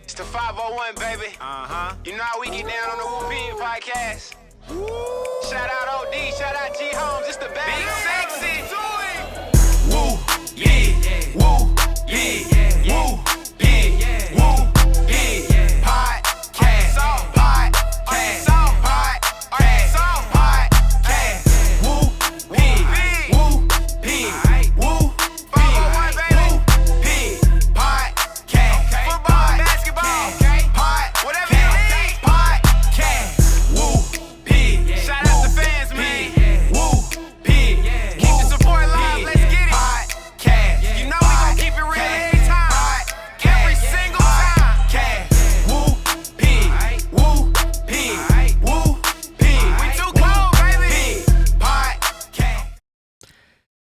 It's the 501, baby. You know how we get down on the Woo Pig podcast. Shout out OD, shout out G Holmes. It's the bad. Big sexy. Woo, yeah, woo, yeah, woo, yeah, woo, yeah, podcast, podcast, podcast, woo, pig, woo, pig, woo, 501, baby, pig, podcast, football, basketball, whatever you need, podcast, woo, pig, shout out to fans, man, woo, pig, keep the support alive, let's get it, podcast, you know we gon' keep it real every time, every single time, woo, pig, woo, pig, woo, pig, we too cold, baby, podcast.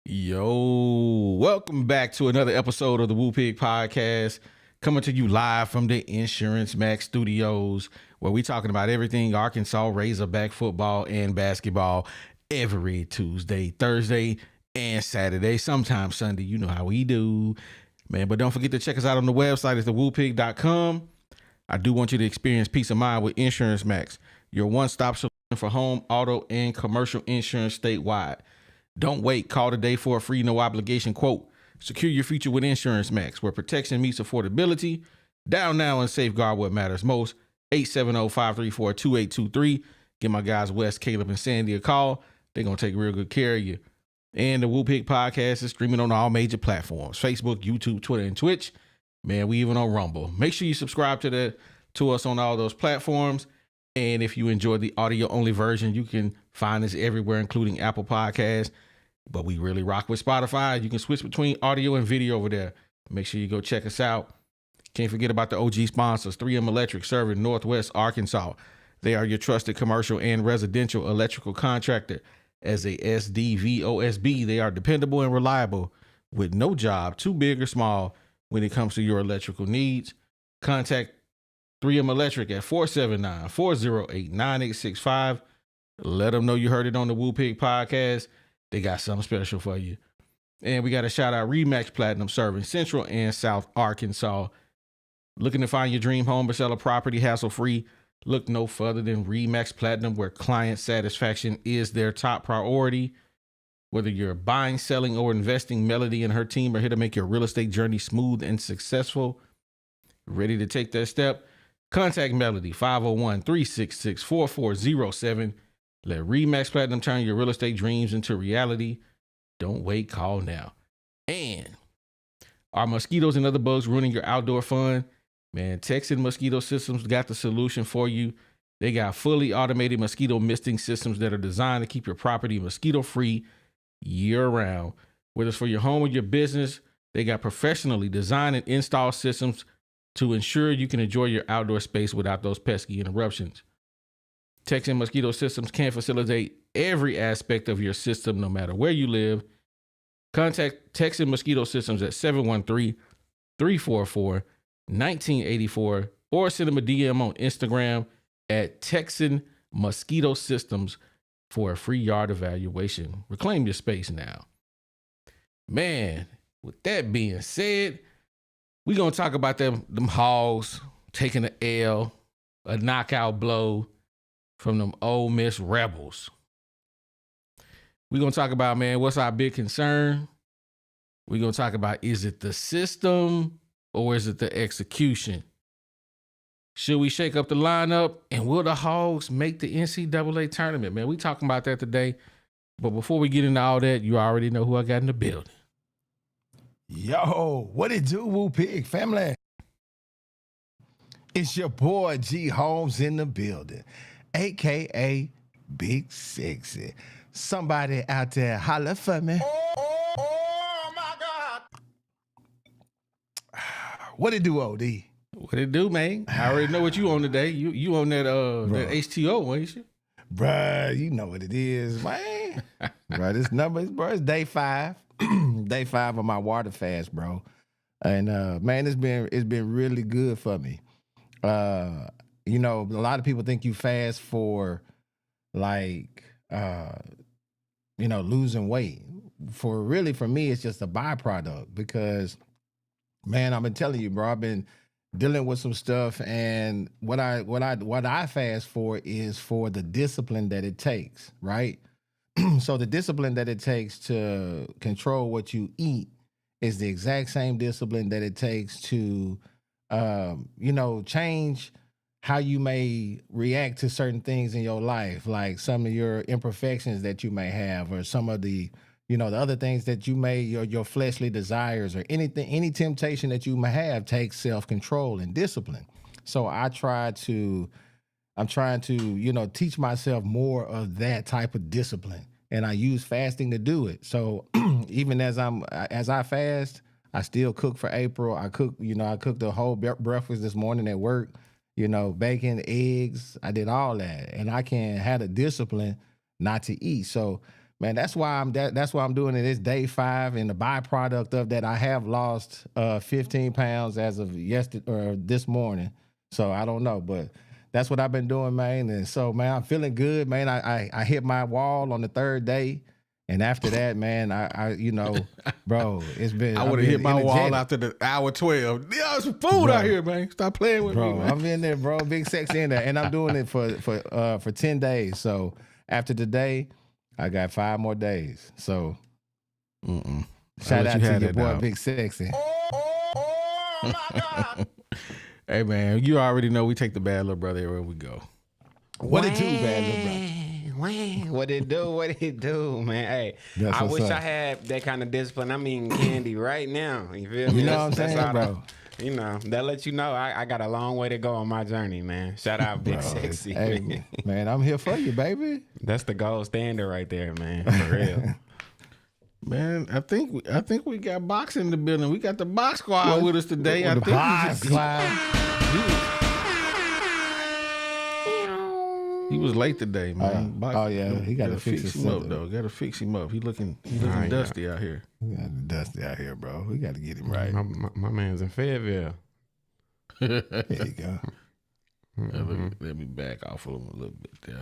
Yo, welcome back to another episode of the Woo Pig Podcast, coming to you live from the Insurance Max Studios, where we talking about everything Arkansas Razorback football and basketball every Tuesday, Thursday, and Saturday, sometimes Sunday. You know how we do, man. But don't forget to check us out on the website. It's thewoopig.com. I do want you to experience peace of mind with Insurance Max, your one-stop solution for home, auto, and commercial insurance statewide. Don't wait. Call today for a free, no-obligation quote. Secure your future with Insurance Max, where protection meets affordability. Dial now and safeguard what matters most. 870-534-2823. Give my guys Wes, Caleb, and Sandy a call. They're going to take real good care of you. And the Woo Pig Podcast is streaming on all major platforms: Facebook, YouTube, Twitter, and Twitch. Man, we even on Rumble. Make sure you subscribe to us on all those platforms. And if you enjoy the audio-only version, you can find us everywhere, including Apple Podcasts. But we really rock with Spotify. You can switch between audio and video over there. Make sure you go check us out. Can't forget about the OG sponsors, 3M Electric, serving Northwest Arkansas. They are your trusted commercial and residential electrical contractor. As a SDVOSB, they are dependable and reliable with no job too big or small when it comes to your electrical needs. Contact 3M Electric at 479-408-9865. Let them know you heard it on the Woo Pig Podcast. They got something special for you. And we got to shout out Remax Platinum, serving Central and South Arkansas. Looking to find your dream home or sell a property hassle-free? Look no further than Remax Platinum, where client satisfaction is their top priority. Whether you're buying, selling, or investing, Melody and her team are here to make your real estate journey smooth and successful. Ready to take that step? Contact Melody, 501-366-4407. Let Remax Platinum turn your real estate dreams into reality. Don't wait, call now. And are mosquitoes and other bugs ruining your outdoor fun? Man, Texan Mosquito Systems got the solution for you. They got fully automated mosquito misting systems that are designed to keep your property mosquito-free year-round. Whether it's for your home or your business, they got professionally designed and installed systems to ensure you can enjoy your outdoor space without those pesky interruptions. Texan Mosquito Systems can facilitate every aspect of your system, no matter where you live. Contact Texan Mosquito Systems at 713-344-1984 or send them a DM on Instagram at Texan Mosquito Systems for a free yard evaluation. Reclaim your space now. Man, with that being said, we're going to talk about them Hogs taking an L, a knockout blow from them Ole Miss Rebels. We're going to talk about, man, what's our big concern? We're going to talk about, is it the system or is it the execution? Should we shake up the lineup? And will the Hogs make the NCAA tournament? Man, we talking about that today. But before we get into all that, you already know who I got in the building. Yo, what it do, Woo Pig family? It's your boy G Holmes in the building, a.k.a. Big Sexy. Somebody out there holler for me. Oh my God. What it do, OD? What it do, man? I already know what you on today. You on that that H2O, ain't you? Bruh, you know what it is, man. Bruh, this number is, bro, it's day 5. Day 5 of my water fast, bro. And man, it's been really good for me. You know, a lot of people think you fast for like you know, losing weight. For me, it's just a byproduct because, man, I've been telling you, bro, I've been dealing with some stuff, and what I fast for is for the discipline that it takes, right? So the discipline that it takes to control what you eat is the exact same discipline that it takes to, change how you may react to certain things in your life, like some of your imperfections that you may have, or some of the, the other things that you may, your fleshly desires, or anything, any temptation that you may have takes self-control and discipline. So I'm trying to, teach myself more of that type of discipline. And I use fasting to do it. So even as I fast, I still cook for April. I cooked the whole breakfast this morning at work, bacon, eggs. I did all that. And I can have the discipline not to eat. So, man, that's why I'm doing it. It's day 5, and the byproduct of that, I have lost 15 pounds as of this morning. So I don't know, but that's what I've been doing, man. And so, man, I'm feeling good, man. I hit my wall on the 3rd day. And after that, man, I bro, it's been. I would have hit my wall after the hour 12. There's some food out here, man. Stop playing with me, man. I'm in there, bro. Big sexy in there. And I'm doing it for 10 days. So after today, I got 5 more days. So shout out to your boy, Big Sexy. Oh my God. Hey, man, you already know we take the bad little brother everywhere we go. What it do, bad little brother? What it do, man? Hey, I wish I had that kind of discipline. I mean, candy right now. You feel me? You know what I'm saying, bro? That lets you know I got a long way to go on my journey, man. Shout out Big Sexy. Hey, man, I'm here for you, baby. That's the gold standard right there, man. For real. Man, I think we got Box in the building. We got the Box Squad with us today. The Box Squad. He was late today, man. He got to fix him up, though. Got to fix him up. He looking dusty out here. We got dusty out here, bro. We got to get him right. My man's in Fayetteville. There you go. Let me back off of him a little bit there.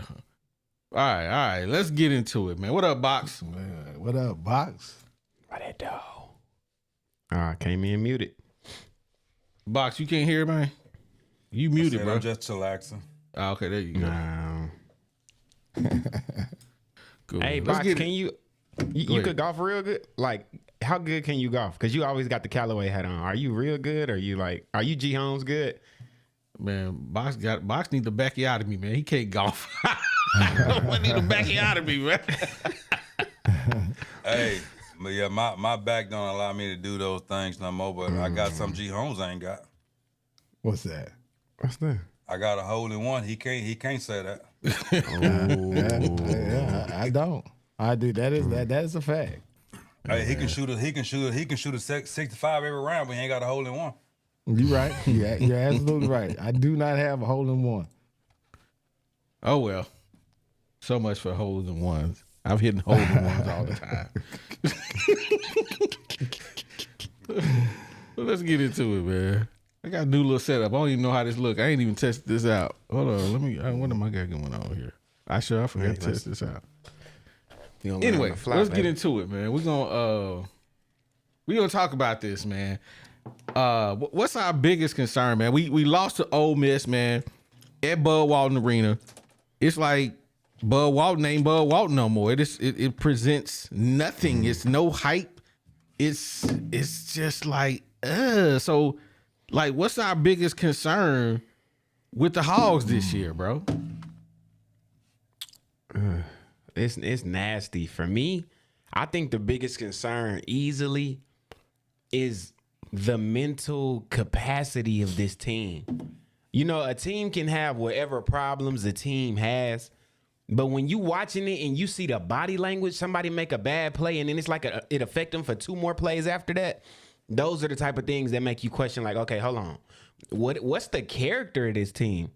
All right. Let's get into it, man. What up, Box? Man, what up, Box? What it do? I came in muted. Box, you can't hear, man? You muted, bro. I'm just chillaxing. Oh, okay, there you go. No. Cool. Hey, Box, can you could golf real good? Like, how good can you golf? Because you always got the Callaway hat on. Are you real good? Or are you G Holmes good? Man, Box need to back you out of me, man. He can't golf. I need to back you out of me, man. Hey, but yeah, my back don't allow me to do those things no more, but I got some G Holmes ain't got. What's that? What's that? I got a hole in one. He can't say that. I don't. I do. That is a fact. Hey, he can shoot a 65 every round, but he ain't got a hole in one. You're right. You're absolutely right. I do not have a hole in one. Oh well. So much for holes in ones. I've hit holes in ones all the time. Well, let's get into it, man. I got a new little setup. I don't even know how this look. I ain't even tested this out. Hold on. What am I got going on here? I forgot to test this out. Anyway, let's get into it, man. We're gonna talk about this, man. What's our biggest concern, man? We lost to Ole Miss, man, at Bud Walton Arena. It's like Bud Walton ain't Bud Walton no more. It presents nothing. It's no hype. It's just like so. Like, what's our biggest concern with the Hogs this year, bro? It's nasty. For me, I think the biggest concern easily is the mental capacity of this team. A team can have whatever problems the team has, but when you watching it and you see the body language, somebody make a bad play and then it's like it affect them for 2 more plays after that. Those are the type of things that make you question, like, okay, hold on. What's the character of this team?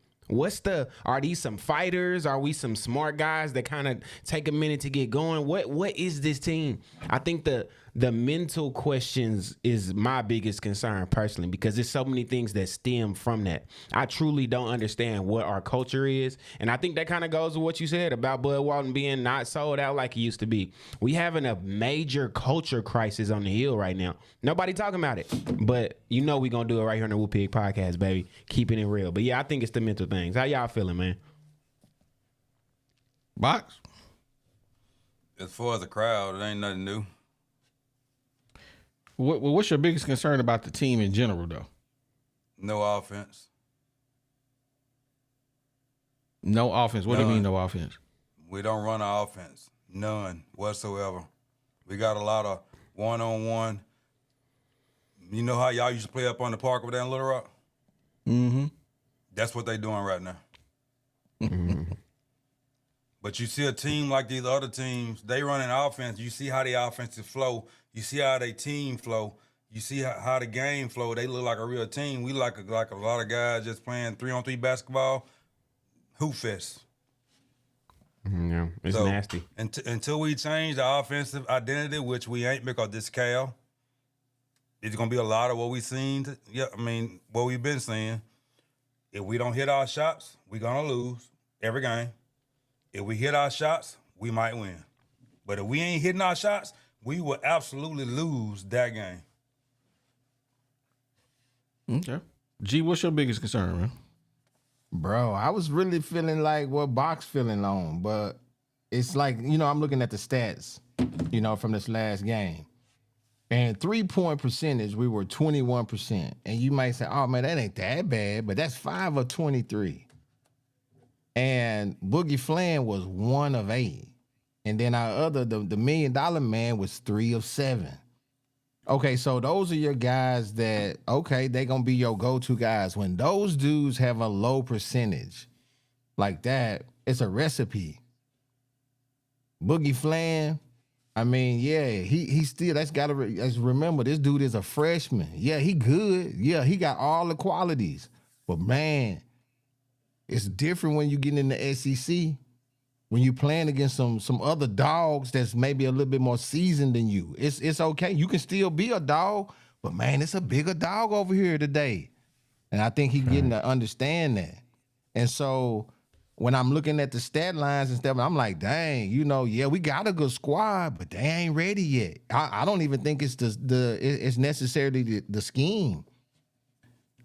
Are these some fighters? Are we some smart guys that kind of take a minute to get going? What is this team? I think the the mental questions is my biggest concern personally, because there's so many things that stem from that. I truly don't understand what our culture is. And I think that kind of goes with what you said about Bud Walton being not sold out like he used to be. We having a major culture crisis on the hill right now. Nobody talking about it. But you know we going to do it right here on the Woo Pig Podcast, baby. Keeping it real. But yeah, I think it's the mental things. How y'all feeling, man? Box? As far as the crowd, it ain't nothing new. What's your biggest concern about the team in general, though? No offense. No offense. What do you None. mean, no offense? We don't run an offense. None whatsoever. We got a lot of one-on-one. You know how y'all used to play up on the park over there in Little Rock? Mm-hmm. That's what they doing right now. But you see a team like these other teams, they run an offense. You see how the offensive flow. You see how they team flow. You see how the game flow. They look like a real team. We like a lot of guys just playing 3-on-3 basketball. Hoop fest. Yeah, it's nasty. Until we change the offensive identity, which we ain't because this Cal, it's going to be a lot of what we seen. What we've been seeing. If we don't hit our shots, we're going to lose every game. If we hit our shots, we might win. But if we ain't hitting our shots, we will absolutely lose that game. Okay. G, what's your biggest concern, man? Bro, I was really feeling like what Box feeling on, but it's like, I'm looking at the stats, from this last game. And 3-point percentage, we were 21%. And you might say, oh, man, that ain't that bad, but that's 5 of 23. And Boogie Flan was 1 of 8. And then our the $1 million man was 3 of 7. Okay, so those are your guys that, they going to be your go-to guys. When those dudes have a low percentage like that, it's a recipe. Boogie Flan, he still, let's remember, this dude is a freshman. Yeah, he good. Yeah, he got all the qualities. But, man, it's different when you get in the SEC, when you playing against some other dogs that's maybe a little bit more seasoned than you. It's okay. You can still be a dog, but, man, it's a bigger dog over here today. And I think he's getting to understand that. And so when I'm looking at the stat lines and stuff, I'm like, dang, we got a good squad, but they ain't ready yet. I don't even think it's it's necessarily the scheme.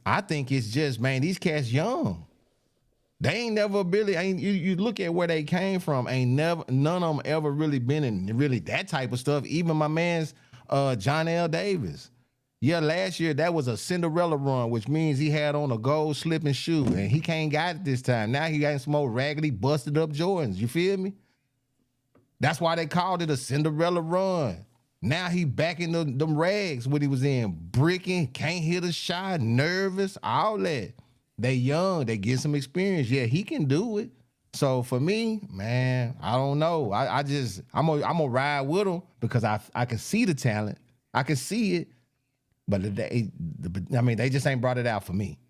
I think it's just, man, these cats young. They ain't never really, you look at where they came from, none of them ever really been in really that type of stuff. Even my man's John L. Davis. Yeah, last year that was a Cinderella run, which means he had on a gold slipping shoe, and he can't got it this time. Now he got some old raggedy, busted up Jordans. You feel me? That's why they called it a Cinderella run. Now he back in them rags what he was in, bricking, can't hit a shot, nervous, all that. They young, they get some experience. Yeah, he can do it. So for me, man, I don't know. I'm gonna ride with him because I can see the talent, I can see it, but they just ain't brought it out for me.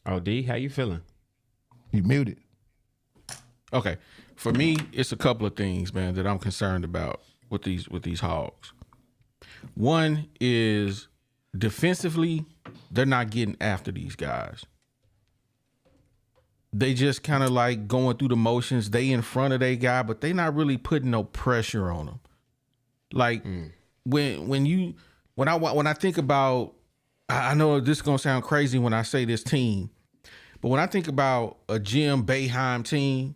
OD, how you feeling? You muted. Okay. For me, it's a couple of things, man, that I'm concerned about with these Hogs. One is defensively, they're not getting after these guys. They just kind of like going through the motions. They in front of their guy, but they not really putting no pressure on them. Like when I think about, I know this is gonna sound crazy when I say this team, but when I think about a Jim Boeheim team,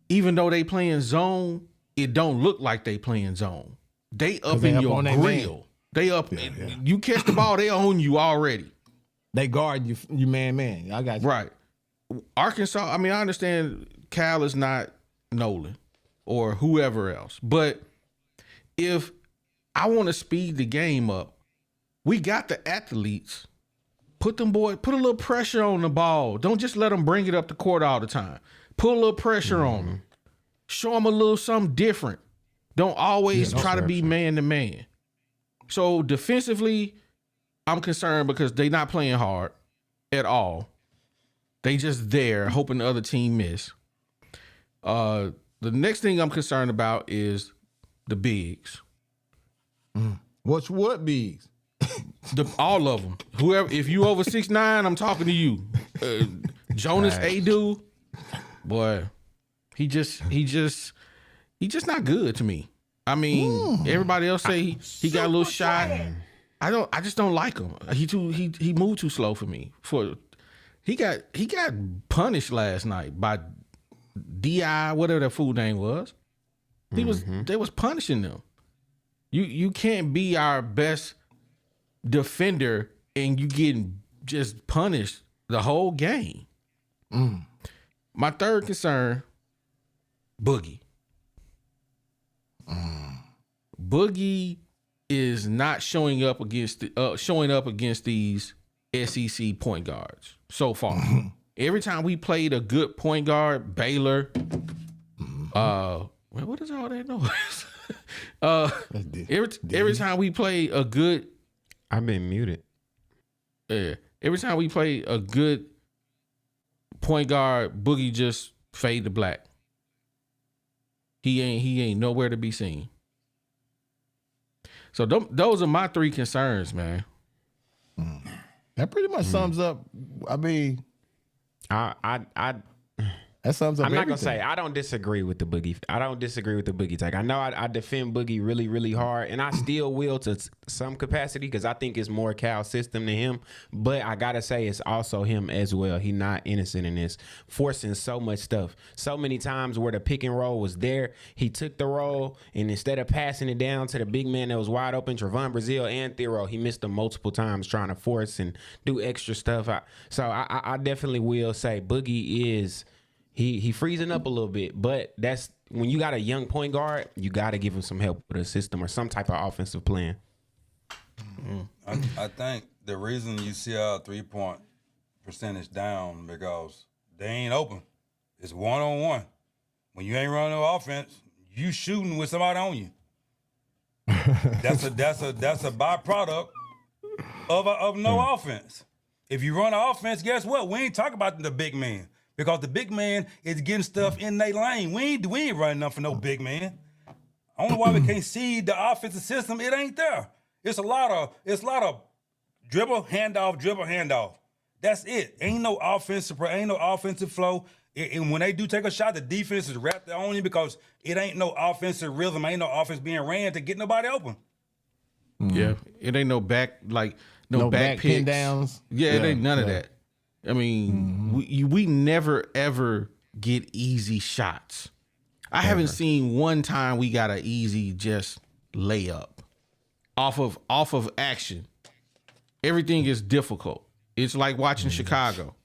even though they playing zone, it don't look like they playing zone. They up in your grill. They up. You catch the ball, they own you already. They guard you man. I got you. Right. Arkansas, I understand Cal is not Nolan or whoever else, but if I want to speed the game up, we got the athletes. Put a little pressure on the ball. Don't just let them bring it up the court all the time. Put a little pressure on them. Show them a little something different. Don't always try to be man to man. So defensively, I'm concerned because they not playing hard at all. They just there hoping the other team miss. The next thing I'm concerned about is the bigs. What bigs? All of them. Whoever, if you over 6'9", I'm talking to you. Jonas Adu, boy, he just not good to me. I mean, everybody else say he got a little shot. I just don't like him. He moved too slow for me. He got punished last night by DI, whatever that fool name was. They was punishing them. You can't be our best defender and you getting just punished the whole game. My third concern, Boogie. Boogie is not showing up against these SEC point guards so far. Every time we played a good point guard, Baylor, what is all that noise? Every time we play a good, I've been muted. every time we play a good point guard, Boogie just fade to black. He ain't nowhere to be seen. So those are my three concerns, man. That pretty much sums up. I mean, that sums up. I'm not gonna everything. say I don't disagree with the Boogie. I don't disagree with the Boogie take. I know I defend Boogie really, really hard, and I still will to some capacity because I think it's more Cal's system than him. But I gotta say it's also him as well. He not innocent in this, forcing so much stuff. So many times where the pick and roll was there, he took the roll, and instead of passing it down to the big man that was wide open, Trevon Brazile and Thero, he missed them multiple times trying to force and do extra stuff. So I definitely will say Boogie is. He freezing up a little bit, but that's when you got a young point guard, you got to give him some help with a system or some type of offensive plan. I think the reason you see our 3-point percentage down because they ain't open. It's 1-on-1. When you ain't running no offense, you shooting with somebody on you. That's a byproduct of no offense. If you run an offense, guess what? We ain't talking about the big man. Because the big man is getting stuff in their lane. We ain't running nothing for no big man. I don't know why we can't see the offensive system. It ain't there. It's a lot of dribble, handoff. That's it. Ain't no offensive flow. And when they do take a shot, the defense is wrapped on you because it ain't no offensive rhythm. Ain't no offense being ran to get nobody open. Yeah, it ain't no back back pin picks. Downs. Yeah, it ain't none of that. I mean, we never ever get easy shots. I haven't seen one time we got an easy just layup off of action. Everything is difficult. It's like watching Chicago.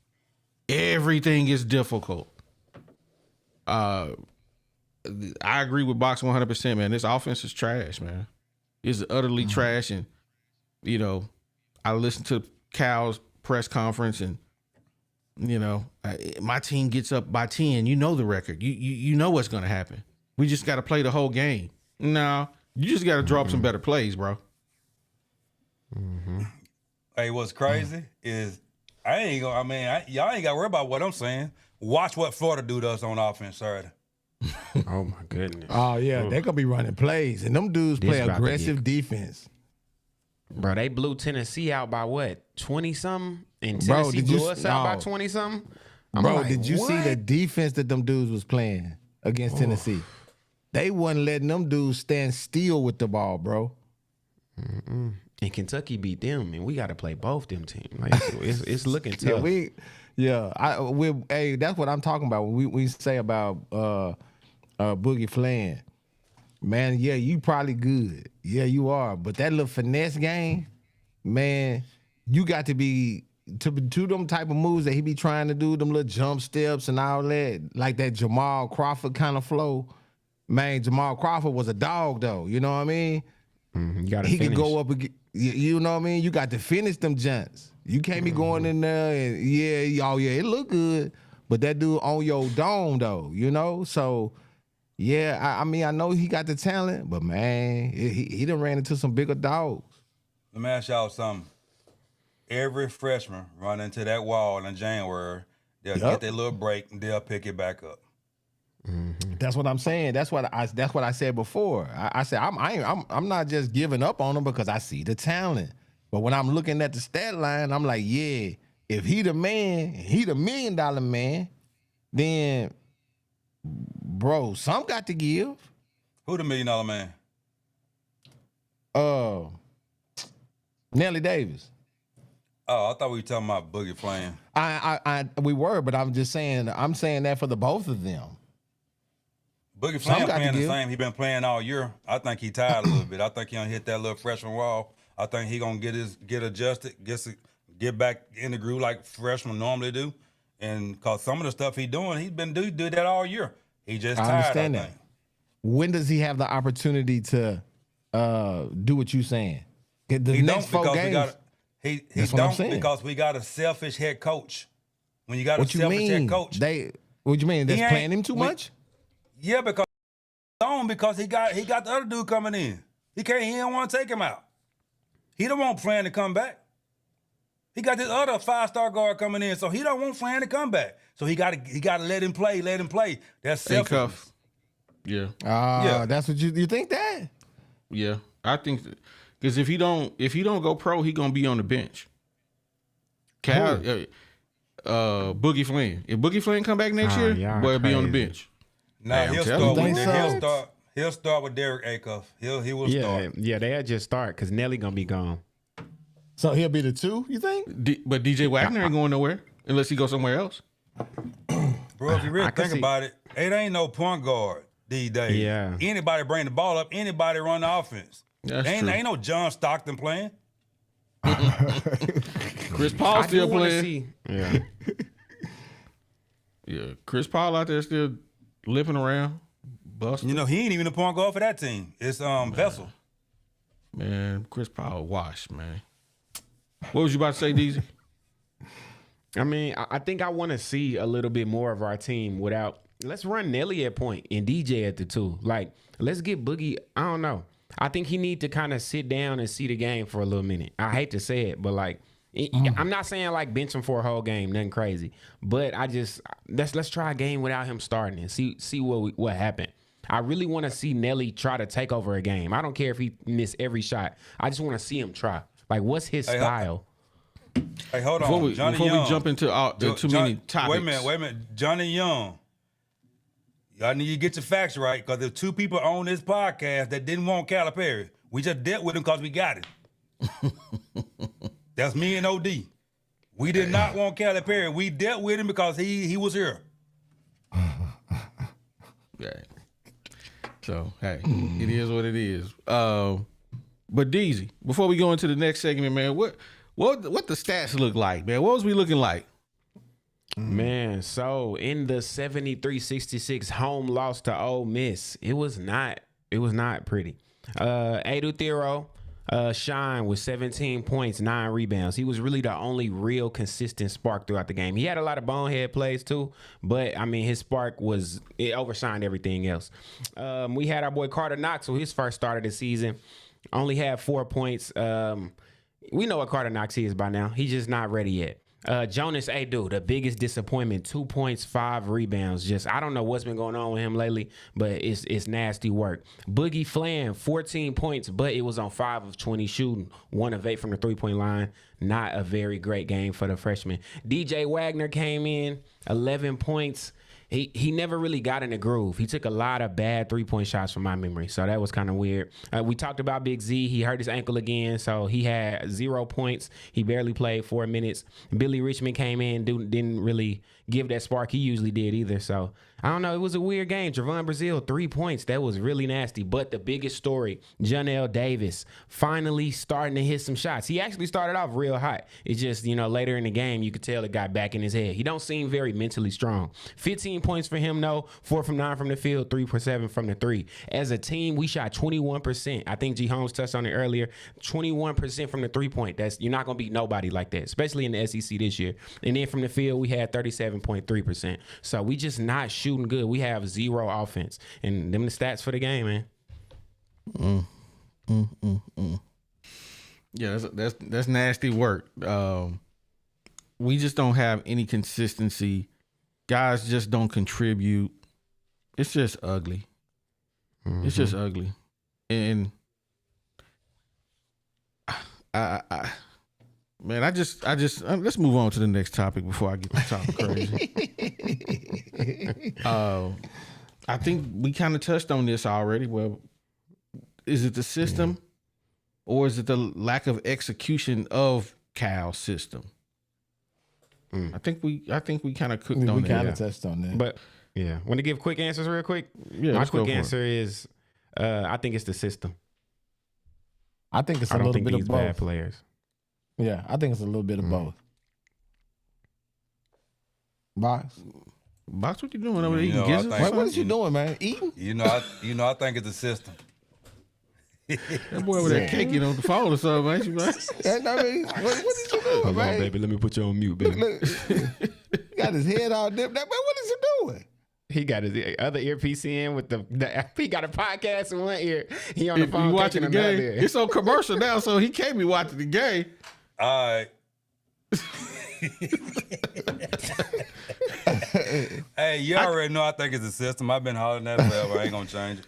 Everything is difficult. I agree with Box 100%, man. This offense is trash, man. It's utterly trash, and I listened to Cal's press conference and. My team gets up by 10. You know the record. You know what's going to happen. We just got to play the whole game. No, you just got to draw up some better plays, bro. Hey, what's crazy is y'all ain't got to worry about what I'm saying. Watch what Florida do to us on offense Saturday. Oh my goodness. Oh yeah, they gonna be running plays, and them dudes play about to aggressive defense. Bro, they blew Tennessee out by what? 20-something? And Bro, Tennessee blew us out by 20-something? Bro, did you see the defense that them dudes was playing against Tennessee? They wasn't letting them dudes stand still with the ball, bro. And Kentucky beat them, and we got to play both them teams. Like, it's looking tough. Hey, that's what I'm talking about when we say about Boogie Flan. Man, yeah, you probably good. Yeah, you are. But that little finesse game, man, you got to be to them type of moves that he be trying to do, them little jump steps and all that, like that Jamal Crawford kind of flow. Man, Jamal Crawford was a dog, though. You know what I mean? You got to He finish. could go up again. You know what I mean? You got to finish them jumps. You can't be going in there and, it look good. But that dude on your dome, though, So, yeah, I mean, I know he got the talent, but, man, he done ran into some bigger dogs. Let me ask y'all something. Every freshman run into that wall in January, They'll get their little break and they'll pick it back up. That's what I'm saying. That's what I said before. I said I'm not just giving up on him because I see the talent. But when I'm looking at the stat line, I'm like, yeah, if he the man, he the $1 million man, then bro, some got to give. Who the $1 million man? Nelly Davis. Oh, I thought we were talking about Boogie Flame. We were, but I'm saying that for the both of them. Boogie Some Flame got to playing the give. same. He been playing all year. I think he tired a little bit. I think he gonna hit that little freshman wall. I think he gonna get adjusted, get back in the groove like freshmen normally do. And cause some of the stuff he doing, he did that all year. He just I tired. understand I that. think. When does he have the opportunity to do what you saying? The He next don't 4 because games. we got he That's what I'm don't saying. because we got a selfish head coach. When you got What a you selfish mean? head coach, What you mean? That's ain't- playing him too much? yeah, because he got the other dude coming in. He don't want to take him out. He don't want Fran to come back. He got this other 5-star guard coming in, so he don't want Fran to come back. So he got to let him play. That's selfish. Cuff. Yeah. Yeah. That's what you think that? Yeah. I think because if he don't go pro, he gonna be on the bench. Cal, Boogie Flynn. If Boogie Flynn come back next year, y'all boy, be on the crazy. bench. Now Hey, he'll I'm telling you. he'll start with Derek Acuff. He will Yeah, start. yeah, they'll just start because Nelly gonna be gone. So he'll be the 2, you think? But DJ Wagner ain't going nowhere unless he goes somewhere else. Bro, if you really I can think see- about it, it ain't no point guard these days. Yeah. Anybody bring the ball up, anybody run the offense. That's ain't true. no John Stockton playing. Chris Paul I still do want to playing. see. Yeah, Yeah, Chris Paul out there still lipping around, busting. You know, he ain't even a point guard for that team. It's Vessel. Man, Chris Paul washed, man. What was you about to say, DZ? I mean, I think I want to see a little bit more of our team without. Let's run Nelly at point and DJ at the 2. Like, let's get Boogie. I don't know. I think he need to kind of sit down and see the game for a little minute. I hate to say it, but like, I'm not saying like bench him for a whole game, nothing crazy. But I just let's try a game without him starting and see what happened. I really want to see Nelly try to take over a game. I don't care if he miss every shot. I just want to see him try. Like, what's his style? Hey, hold Before on. we jump into too many topics. Wait a minute. Johnny Young. Y'all need to get your facts right because there's 2 people on this podcast that didn't want Calipari. We just dealt with him because we got it. That's me and OD. We did not want Calipari. We dealt with him because he was here. Yeah. So hey, it is what it is. But DZ, before we go into the next segment, man, what the stats look like, man? What was we looking like? Man, so in the 73-66 home loss to Ole Miss, it was not pretty. Edu Thero shine with 17 points, 9 rebounds. He was really the only real consistent spark throughout the game. He had a lot of bonehead plays too, but I mean his spark it overshined everything else. We had our boy Carter Knox, who his first start of the season, only had 4 points. We know what Carter Knox is by now. He's just not ready yet. Jonas Adu, the biggest disappointment, 2 points, 5 rebounds. Just, I don't know what's been going on with him lately, but it's nasty work. Boogie Flan, 14 points, but it was on 5 of 20 shooting, 1 of 8 from the 3-point line. Not a very great game for the freshman. DJ Wagner came in, 11 points. He never really got in the groove. He took a lot of bad 3-point shots from my memory, so that was kind of weird. We talked about Big Z. He hurt his ankle again, so he had 0 points. He barely played 4 minutes. Billy Richmond came in, didn't really give that spark he usually did either. So I don't know. It was a weird game. Javon Brazil, 3 points. That was really nasty. But the biggest story, Jonell Davis finally starting to hit some shots. He actually started off real hot. It's just, later in the game, you could tell it got back in his head. He don't seem very mentally strong. 15 points for him, though. 4 from 9 from the field, 3 for 7 from the 3. As a team, we shot 21%. I think G. Holmes touched on it earlier. 21% from the 3-point. You're not going to beat nobody like that, especially in the SEC this year. And then from the field, we had 37.3%. So we just not shooting good. We have 0 offense. And them the stats for the game, man. Yeah, that's nasty work. We just don't have any consistency guys just don't contribute. It's just ugly. It's just ugly. And man, I just let's move on to the next topic before I get to talking crazy. I think we kind of touched on this already. Well, is it the system or is it the lack of execution of Cal's system? I think we kind of cooked on that. We kind of touched on that. But yeah, want to give quick answers real quick? Yeah, my let's go quick for it. answer is I think it's the system. I think it's a I don't little think bit these of both. bad players. Yeah, I think it's a little bit of both. Box. Box, what you doing over there? You Eating know, I gizzards? think- Wait, what is you doing, man? Eating? I think it's the system. That boy over there caking on the phone or something, ain't you, man? I mean, what is you doing, man? Let me put you on mute, baby. Look, he got his head all dipped up. Man, what is you doing? He got his other earpiece in with the he got a podcast in one ear. He on the phone You watching the taking another game? ear. It's on commercial now, so he can't be watching the game. All right. Hey, you already know I think it's the system. I've been hollering that forever. I ain't gonna change it.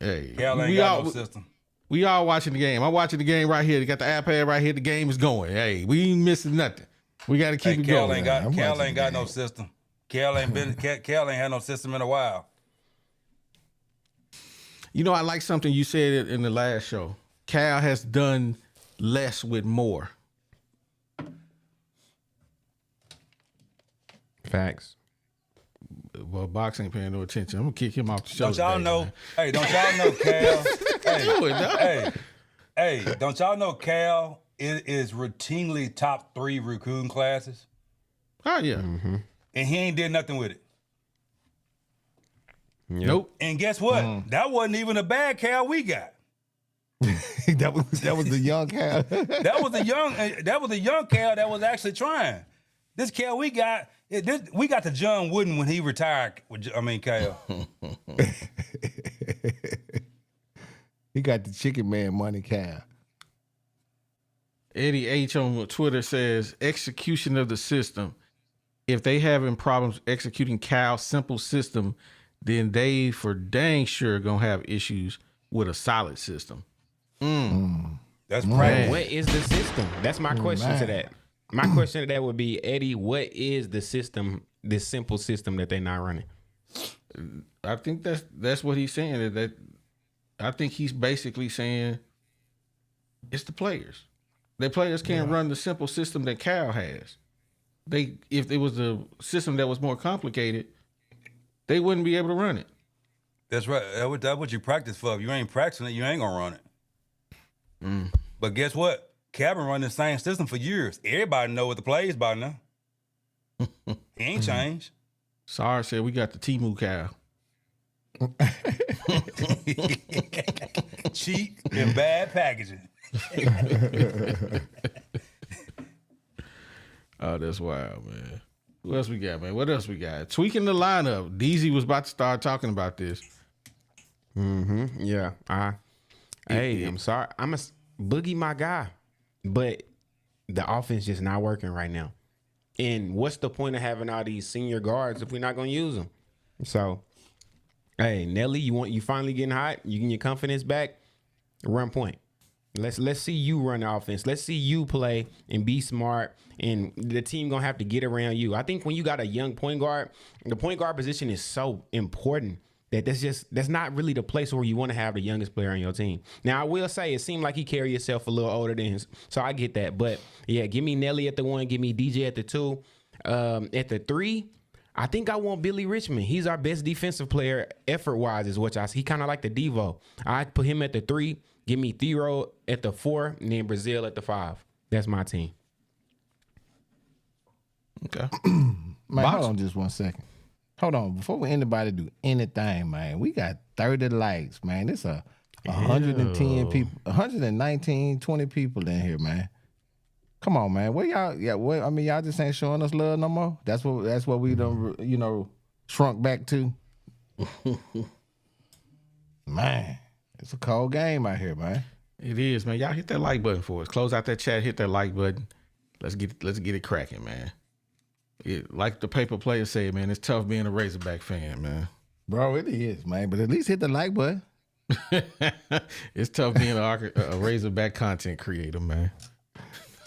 Hey, Cal ain't we got all no system. we all watching the game. I'm watching the game right here. They got the iPad right here. The game is going. Hey, we ain't missing nothing. We got to keep Hey, it Cal going. ain't got I'm Cal watching ain't the got no game. system. Cal ain't had no system in a while. You know, I like something you said in the last show. Cal has done less with more. Facts. Well, Box ain't paying no attention. I'm gonna kick him off the show. Don't y'all today, know? man. Hey, don't y'all know Cal? Do it, dog. Hey, don't y'all know Cal is routinely top 3 recruiting classes, Oh yeah. and he ain't did nothing with it. Nope. And guess what? That wasn't even a bad Cal we got. that was the young Cal. That was a young Cal that was actually trying. This Cal we got, we got the John Wooden when he retired. Cal. He got the chicken man money, Cal. Eddie H on Twitter says execution of the system. If they having problems executing Cal's simple system, then they for dang sure gonna have issues with a solid system. That's Man. practice. What is the system? That's my question to man. that. My question to that would be, Eddie, what is the system, this simple system that they're not running? I think that's what he's saying. That I think he's basically saying it's the players. The players can't run the simple system that Cal has. If it was a system that was more complicated, they wouldn't be able to run it. That's right. That's what you practice for. If you ain't practicing it, you ain't gonna run it. But guess what? Cal been running the same system for years. Everybody know what the plays by now. He ain't changed. Sorry, said we got the Temu Cal. Cheap and bad packaging. Oh, that's wild, man. Who else we got, man? What else we got? Tweaking the lineup. DZ was about to start talking about this. Yeah. Hey, I'm sorry. I'm a Boogie, my guy, but the offense just not working right now. And what's the point of having all these senior guards if we're not gonna use them? So, hey, Nelly, you finally getting hot? You getting your confidence back? Run point. Let's see you run the offense. Let's see you play and be smart. And the team gonna have to get around you. I think when you got a young point guard, the point guard position is so important that that's not really the place where you want to have the youngest player on your team. Now I will say it seemed like he carried himself a little older than him, so I get that. But yeah, give me Nelly at the 1, give me DJ at the 2, at the 3. I think I want Billy Richmond. He's our best defensive player effort-wise, is what he kind of like the Devo. I put him at the 3. Give me Thero at the 4, and then Brazil at the 5. That's my team. Okay. Man, hold on just 1 second. Hold on. Before anybody do anything, man, we got 30 likes, man. It's 110 people, 119, 20 people in here, man. Come on, man. Where y'all? Yeah, y'all just ain't showing us love no more. That's what we done, shrunk back to. Man, it's a cold game out here, man. It is, man. Y'all hit that like button for us. Close out that chat, hit that like button. Let's get it cracking, man. like the paper player said, man, it's tough being a Razorback fan, man. Bro, it is, man. But at least hit the like button. It's tough being a Razorback content creator, man.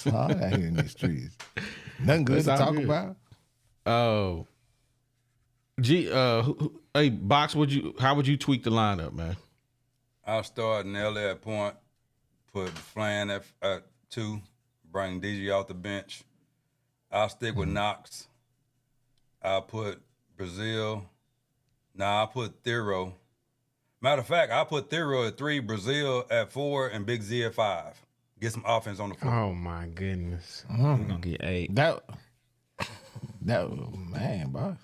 All out here in these streets. Nothing good That's to all talk good. about. Oh, hey, Box, how would you tweak the lineup, man? I'll start Nelly at point, put Flan at 2, bring DJ off the bench. I'll stick with Knox. I'll put Brazil. I'll put Thero. Matter of fact, I'll put Thero at 3, Brazil at 4, and Big Z at 5. Get some offense on the floor. Oh my goodness. We gonna get 8. That man, bro.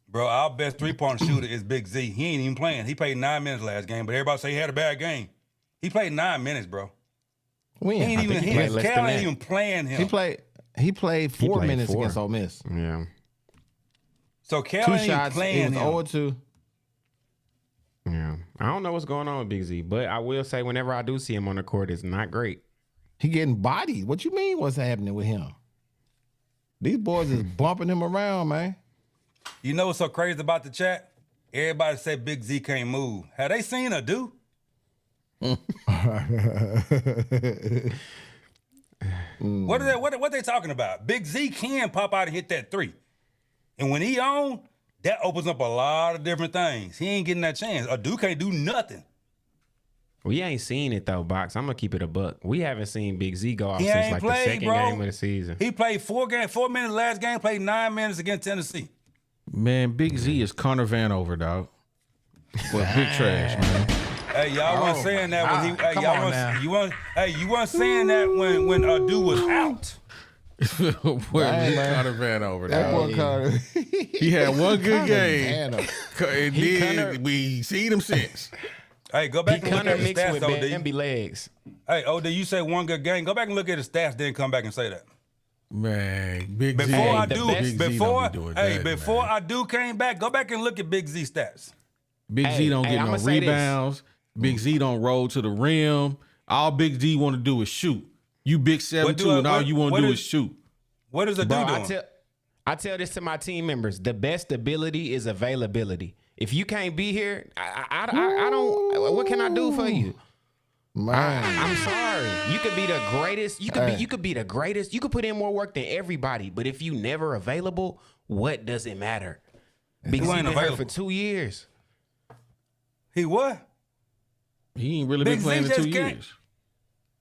Bro, our best 3-point shooter is Big Z. He ain't even playing. He played 9 minutes last game, but everybody say he had a bad game. He played 9 minutes, bro. When? He ain't even he played less Cal than ain't that. even playing him. He played 4 played minutes 4. against Ole Miss. Yeah. So Cal 2 ain't even shots. It playing was him. 0-2. Yeah. I don't know what's going on with Big Z, but I will say whenever I do see him on the court, it's not great. He getting bodied. What you mean? What's happening with him? These boys is bumping him around, man. You know what's so crazy about the chat? Everybody said Big Z can't move. Have they seen her do? What are they? What they talking about? Big Z can pop out and hit that 3, and when he on, that opens up a lot of different things. He ain't getting that chance. A dude can't do nothing. We ain't seen it though, Box. I'm gonna keep it a buck. We haven't seen Big Z go off He since ain't like the played, second bro. game of the season. He played 4 minutes last game. Played 9 minutes against Tennessee. Man, Big Z is Connor Vanover, dog. Well, big trash, man. Hey, y'all wasn't saying that when he. Hey, come y'all on wasn't. now. You weren't saying that when a dude was out. Where Hey, is man. Connor Vanover, That dog? boy Carter. He had one good game, Man, and He then kinda- we seen him since. Hey, go He back and look kind at of his mixed stats, with OD. Bambi legs. Hey, OD, you say one good game. Go back and look at his stats, then come back and say that. Man, Big Z. Before ain't- I the do, best- Big Z don't before be doing hey, that, before man. I do came back, go back and look at Big Z stats. Big Z don't get I'ma no say this. rebounds. Big Z don't roll to the rim. All Big Z want to do is shoot. You big 7'2", and all you want to do is shoot. What is a Bro, dude doing? I tell this to my team members: the best ability is availability. If you can't be here, I don't. What can I do for you? man. I'm sorry. You could be the greatest. You could be the greatest. You could put in more work than everybody. But if you never available, what does it matter? Big Who Z ain't been hurt available? for 2 years. He what? He ain't really Big been Z playing in just 2 can't- years.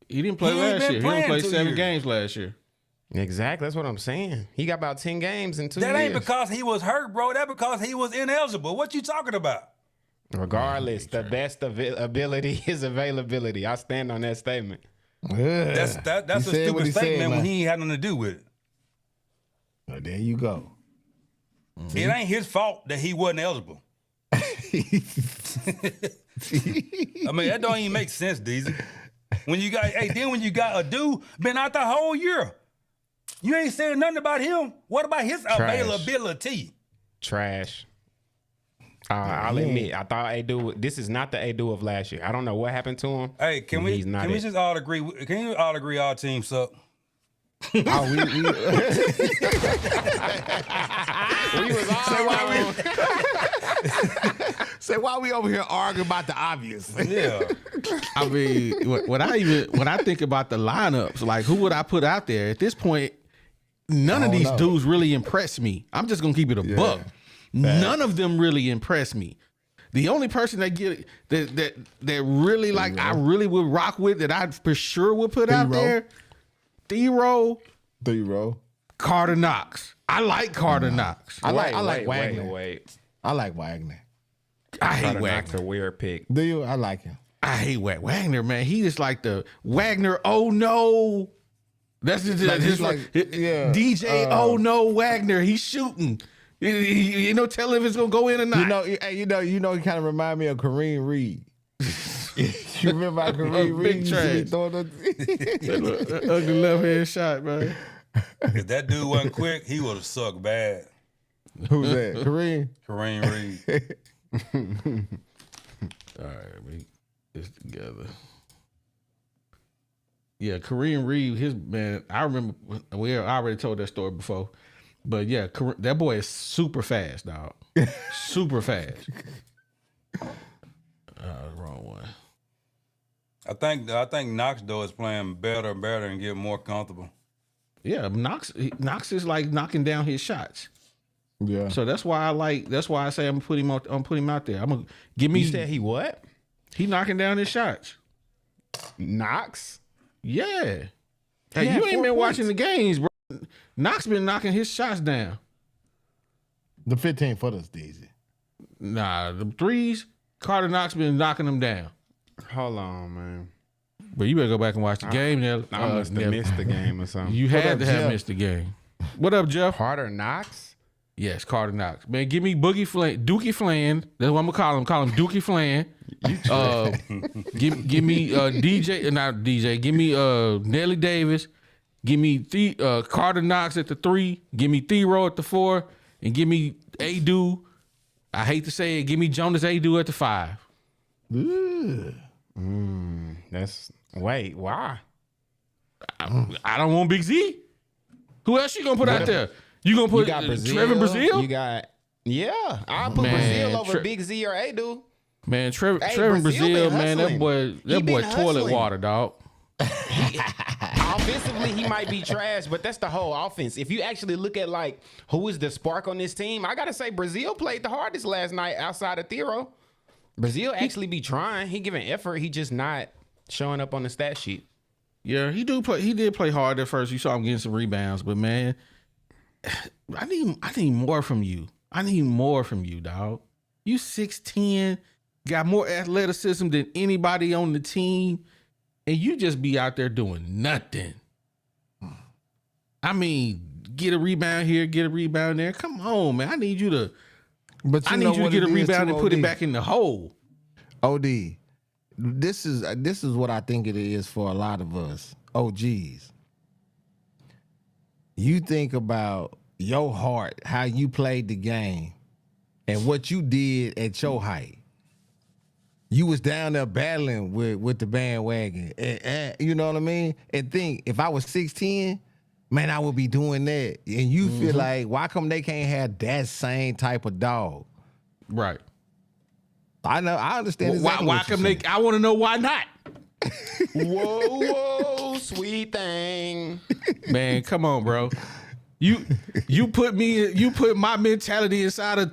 He didn't play He ain't last been year. He only playing played 2 7 years. games last year. Exactly. That's what I'm saying. He got about 10 games in 2 years. That ain't because he was hurt, bro. That because he was ineligible. What you talking about? Regardless, the best ability is availability. I stand on that statement. That's He a said what stupid he said, statement when man. he ain't had nothing to do with it. Well, there you go. It ain't his fault that he wasn't eligible. I mean, that don't even make sense, Deezy. When you got, when you got a dude been out the whole year, you ain't saying nothing about him. What about his availability? Trash. I'll admit, I thought Adu. This is not the Adu of last year. I don't know what happened to him. Hey, can we He's not can we it. just all agree? Can you all agree our teams suck? Oh, we We was all wrong. say why we over here arguing about the obvious? Yeah. I mean, when I think about the lineups, like who would I put out there at this point? None of don't these know. dudes really impress me. I'm just gonna keep it a buck. None of them really impress me. The only person that really like I really would rock with that I for sure would put out Thero. there, Thero, 3-row. Carter Knox. I like Carter Knox. I like Wagner. Wait. I like Wagner. I hate Carter Knox Wagner. a weird pick. Do you? I like him. I hate Wagner, man. He just like the Wagner. Oh no, that's just Like, his he's like, yeah, DJ. Oh no, Wagner. He's shooting. You know, tell him if it's gonna go in or not. You know, he kind of remind me of Kareem Reed. You remember how Kareem Big Reed used to be trash. throwing the That ugly left hand shot, man. If that dude wasn't quick, he would have sucked bad. Who's that? Kareem. Kareem Reed. All right, let me get this together. Yeah, Kareem Reed, his man. I remember. I already told that story before. But yeah, that boy is super fast, dog. Super fast. Wrong one. I think Knox though is playing better and better and getting more comfortable. Yeah, Knox is like knocking down his shots. Yeah. So that's why I say I'm putting him out there. I'm gonna give me. You said he what? He knocking down his shots. Knox? Yeah. Hey, had you ain't 4 been points. watching the games, bro. Knox been knocking his shots down. The 15-footers, Deezy. Nah, the threes, Carter Knox been knocking them down. Hold on, man. But you better go back and watch the game now. I must have missed the game or something. You had up, to have Jeff? missed the game. What up, Jeff? Carter Knox? Yes, Carter Knox. Man, give me Boogie Flan, Dookie Flan. That's what I'm gonna call him. Call him Dookie Flan. Give me DJ, not DJ. Give me Nelly Davis. Give me Carter Knox at the 3. Give me Thero at the 4, and give me Adu. I hate to say it. Give me Jonas Adu at the 5. Wait, why? I don't want Big Z. Who else you gonna put out there? You gonna put You got Brazil. Trevor Brazil? You got I'll put Man, Brazil over Big Z or Adu. Man, Trevor Brazil Brazil, been man, that hustling. boy He been toilet hustling. water, dog. Offensively, he might be trash, but that's the whole offense. If you actually look at like who is the spark on this team, I gotta say Brazil played the hardest last night outside of Thero. Brazil actually be trying. He giving effort. He just not showing up on the stat sheet. Yeah, he did play hard at first. You saw him getting some rebounds, but man, I need more from you. I need more from you, dog. You 6'10", got more athleticism than anybody on the team, and you just be out there doing nothing. I mean, get a rebound here, get a rebound there. Come on, man. I need you to But I know need you to what get a it is rebound too, and put it OD? back in the hole. OD, this is what I think it is for a lot of us OGs. You think about your heart, how you played the game, and what you did at your height. You was down there battling with the bandwagon, and you know what I mean. And think if I was 6'10", man, I would be doing that. And you feel like, why come they can't have that same type of dog? Right. I know, I understand. Exactly Why what you're come saying. I want to know why not? Whoa, sweet thing. Man, come on, bro. You put my mentality inside of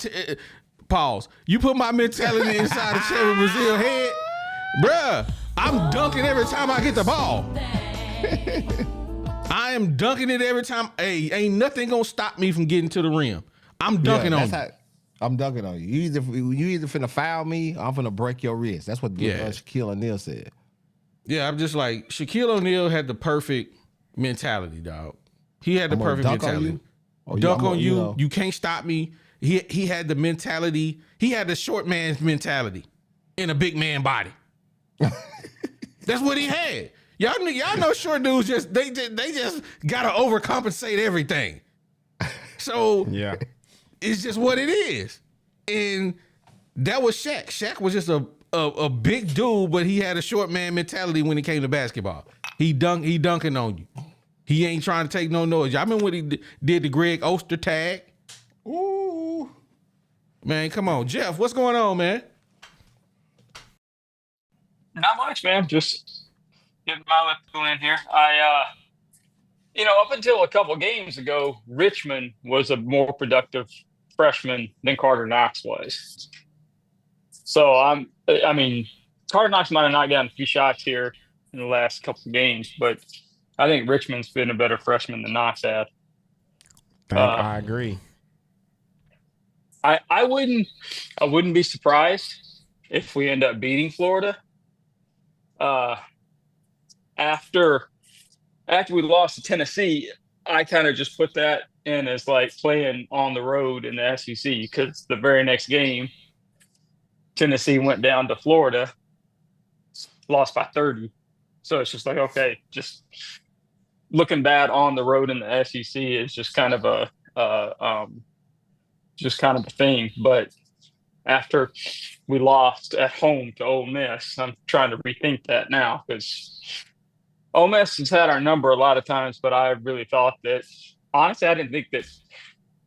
pause. You put my mentality inside of Trevor Brazil head, bruh. I'm dunking every time I get the ball. I am dunking it every time. Hey, ain't nothing gonna stop me from getting to the rim. I'm dunking on you. I'm dunking on you. You either finna foul me, or I'm finna break your wrist. That's what Shaquille O'Neal said. Yeah, I'm just like Shaquille O'Neal had the perfect mentality, dog. He had the I'm gonna perfect dunk on mentality. you? Or Dunk I'm on gonna, you. you know. You can't stop me. He had the mentality. He had the short man's mentality in a big man body. That's what he had. Y'all know short dudes just gotta overcompensate everything. So Yeah. it's just what it is. And that was Shaq. Shaq was just a big dude, but he had a short man mentality when it came to basketball. He dunking on you. He ain't trying to take no noise. Y'all remember when he did the Greg Oster tag? Ooh. Man, come on. Jeff, what's going on, man? Not much, man. Just getting my lip in here. Up until a couple games ago, Richmond was a more productive freshman than Carter Knox was. So Carter Knox might have knocked down a few shots here in the last couple of games, but I think Richmond's been a better freshman than Knox had. I agree. I wouldn't be surprised if we end up beating Florida. After we lost to Tennessee, I kind of just put that in as like playing on the road in the SEC, because the very next game, Tennessee went down to Florida, lost by 30. So it's just like, okay, just looking bad on the road in the SEC is just kind of a thing. But after we lost at home to Ole Miss, I'm trying to rethink that now, because Ole Miss has had our number a lot of times, but I really thought that, honestly, I didn't think that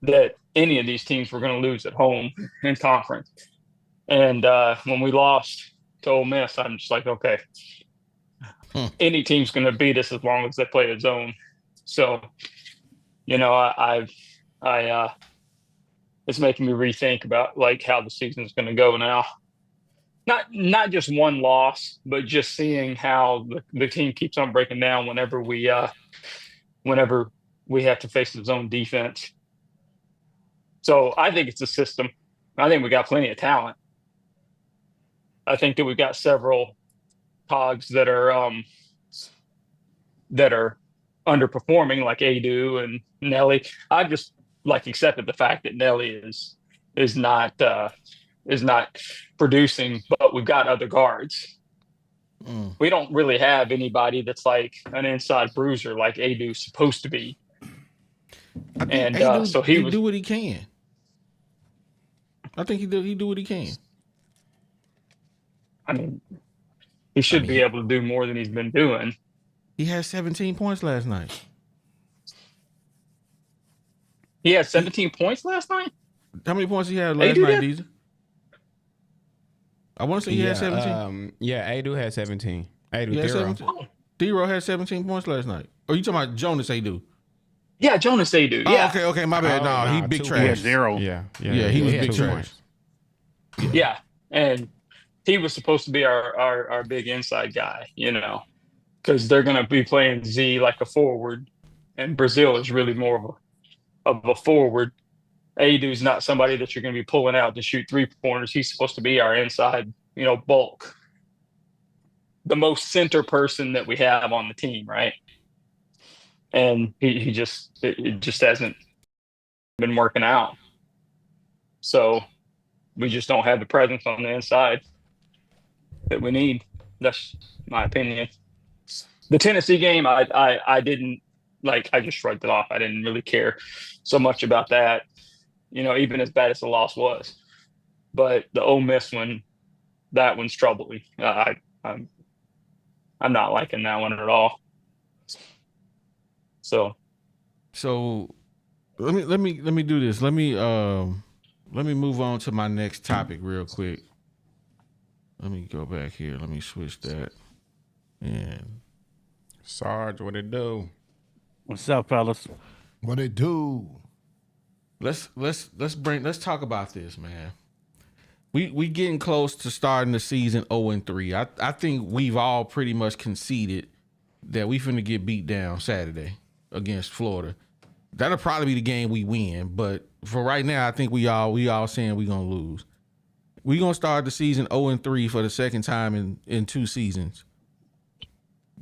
that any of these teams were going to lose at home in conference. And when we lost to Ole Miss, I'm just like, okay, any team's going to beat us as long as they play a zone. So, you know, it's making me rethink about like how the season's going to go now. Not just one loss, but just seeing how the team keeps on breaking down whenever we have to face the zone defense. So I think it's a system. I think we got plenty of talent. I think that we've got several cogs that are underperforming, like Adu and Nelly. I've just like accepted the fact that Nelly is not producing, but we've got other guards. We don't really have anybody that's like an inside bruiser like Adu's supposed to be. I think And Adu, so he do what he can. I think he do what he can. I mean, he should be able to do more than he's been doing. He had 17 points last night. He had 17 points last night? How many points he had last night, Deezer? I want to say he had 17. Adu had 17. Adu had Thero. 17. D-Row had 17 points last night. Or you talking about Jonas Adu? Yeah, Jonas Adu. Yeah. Oh, okay, my bad. No, he big trash. Zero. Yeah, he was big trash. Yeah, and he was supposed to be our big inside guy, you know, because they're going to be playing Z like a forward, and Brazil is really more of a forward. Adu's not somebody that you're going to be pulling out to shoot 3-pointers. He's supposed to be our inside, you know, bulk. The most center person that we have on the team, right? And it just hasn't been working out. So we just don't have the presence on the inside that we need. That's my opinion. The Tennessee game, I didn't like. I just shrugged it off. I didn't really care so much about that. You know, even as bad as the loss was. But the Ole Miss one, that one's troubling. I'm not liking that one at all. So let me do this. Let me move on to my next topic real quick. Let me go back here. Let me switch that. And Sarge, what it do? What's up, fellas? What it do? let's talk about this, man. We getting close to starting the season 0-3. I think we've all pretty much conceded that we finna get beat down Saturday against Florida. That'll probably be the game we win, but for right now, I think we all saying we gonna lose. We gonna start the season 0-3 for the second time in 2 seasons.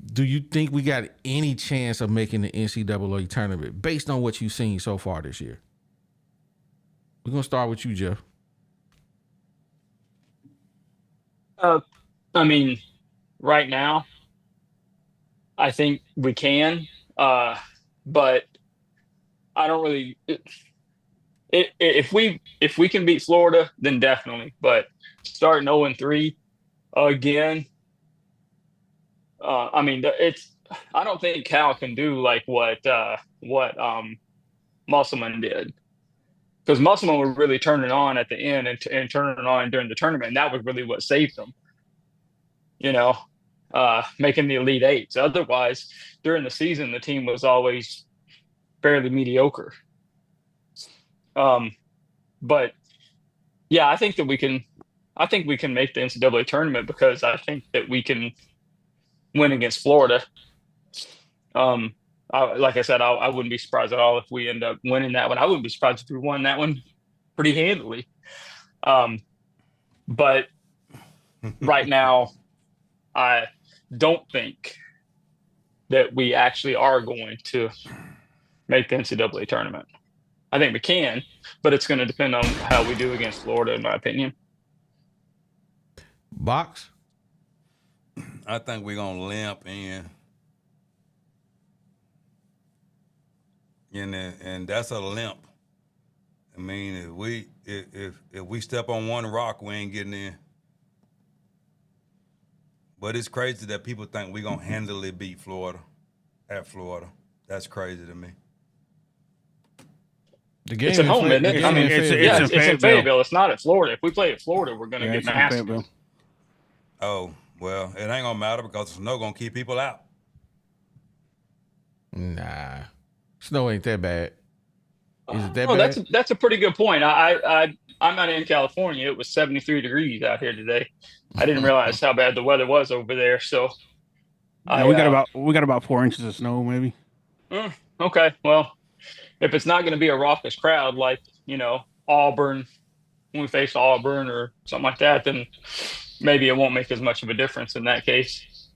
Do you think we got any chance of making the NCAA tournament based on what you've seen so far this year? We're gonna start with you, Jeff. I mean, right now, I think we can, but I don't really. If we can beat Florida, then definitely. But starting 0-3 again, I mean, I don't think Cal can do like what Musselman did, because Musselman was really turning on at the end and turning on during the tournament, and that was really what saved them. You know, making the Elite Eights. Otherwise, during the season, the team was always fairly mediocre. But yeah, I think we can make the NCAA tournament because I think that we can win against Florida. Like I said, I wouldn't be surprised at all if we end up winning that one. I wouldn't be surprised if we won that one pretty handily. But right now, I don't think that we actually are going to make the NCAA tournament. I think we can, but it's going to depend on how we do against Florida, in my opinion. Box? I think we're going to limp in. And that's a limp. I mean, if we step on one rock, we ain't getting in. But it's crazy that people think we're going to handily beat Florida at Florida. That's crazy to me. The game It's at home, isn't it? It's I mean, in it's in Fayetteville. Fayetteville. It's not at Florida. If we play at Florida, we're going to Yeah, get it's in massacred. Fayetteville. Oh, well, it ain't gonna matter because the snow gonna keep people out. Nah, snow ain't that bad. Is it that Oh, bad? that's a pretty good point. I'm out in California. It was 73 degrees out here today. I didn't realize how bad the weather was over there. So, Yeah, we got about 4 inches of snow, maybe. Okay. Well, if it's not going to be a raucous crowd like Auburn when we face Auburn or something like that, then maybe it won't make as much of a difference in that case.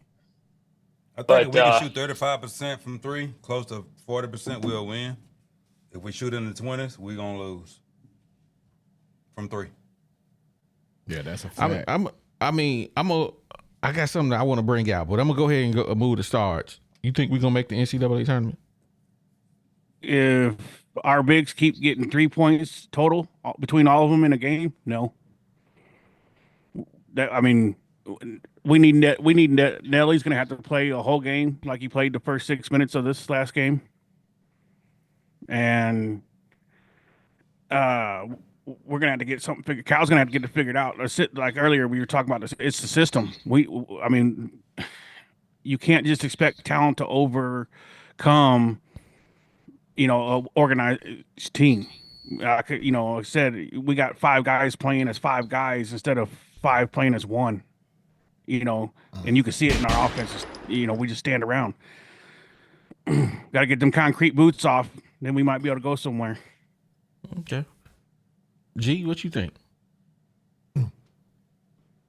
I think But, if we can shoot 35% from three, close to 40%, we'll win. If we shoot in the 20s, we're gonna lose from three. Yeah, that's a fact. I got something that I want to bring out, but I'm gonna go ahead and move to Sarge. You think we're gonna make the NCAA tournament? If our bigs keep getting 3 points total between all of them in a game, no. We need Nelly's going to have to play a whole game like he played the first 6 minutes of this last game, and we're going to have to get something figured. Cal's going to have to get it figured out. Like earlier, we were talking about this. It's the system. You can't just expect talent to overcome a organized team. Like I said, we got 5 guys playing as 5 guys instead of 5 playing as 1. And you can see it in our offense. We just stand around. Got to get them concrete boots off, then we might be able to go somewhere. Okay. G, what you think?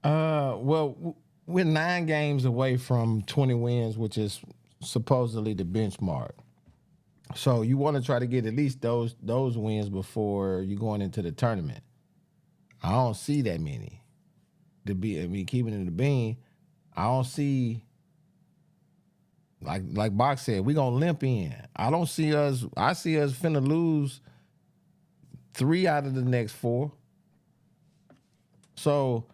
Well, we're 9 games away from 20 wins, which is supposedly the benchmark. So you want to try to get at least those wins before you going into the tournament. I don't see that many. Keeping it in the bean, I don't see. Like Box said, we gonna limp in. I don't see us. I see us finna lose 3 out of the next 4. So,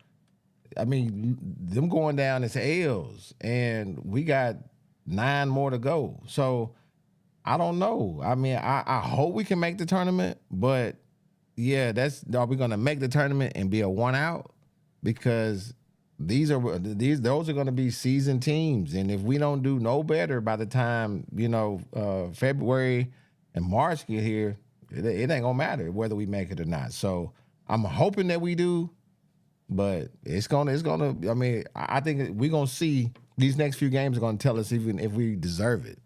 them going down as L's, and we got 9 more to go. So, I don't know. I hope we can make the tournament, but yeah, are we gonna make the tournament and be a 1 out? Because those are going to be seasoned teams, and if we don't do no better by the time February and March get here, it ain't gonna matter whether we make it or not. So I'm hoping that we do, but it's gonna. I think we're gonna see these next few games are gonna tell us even if we deserve it.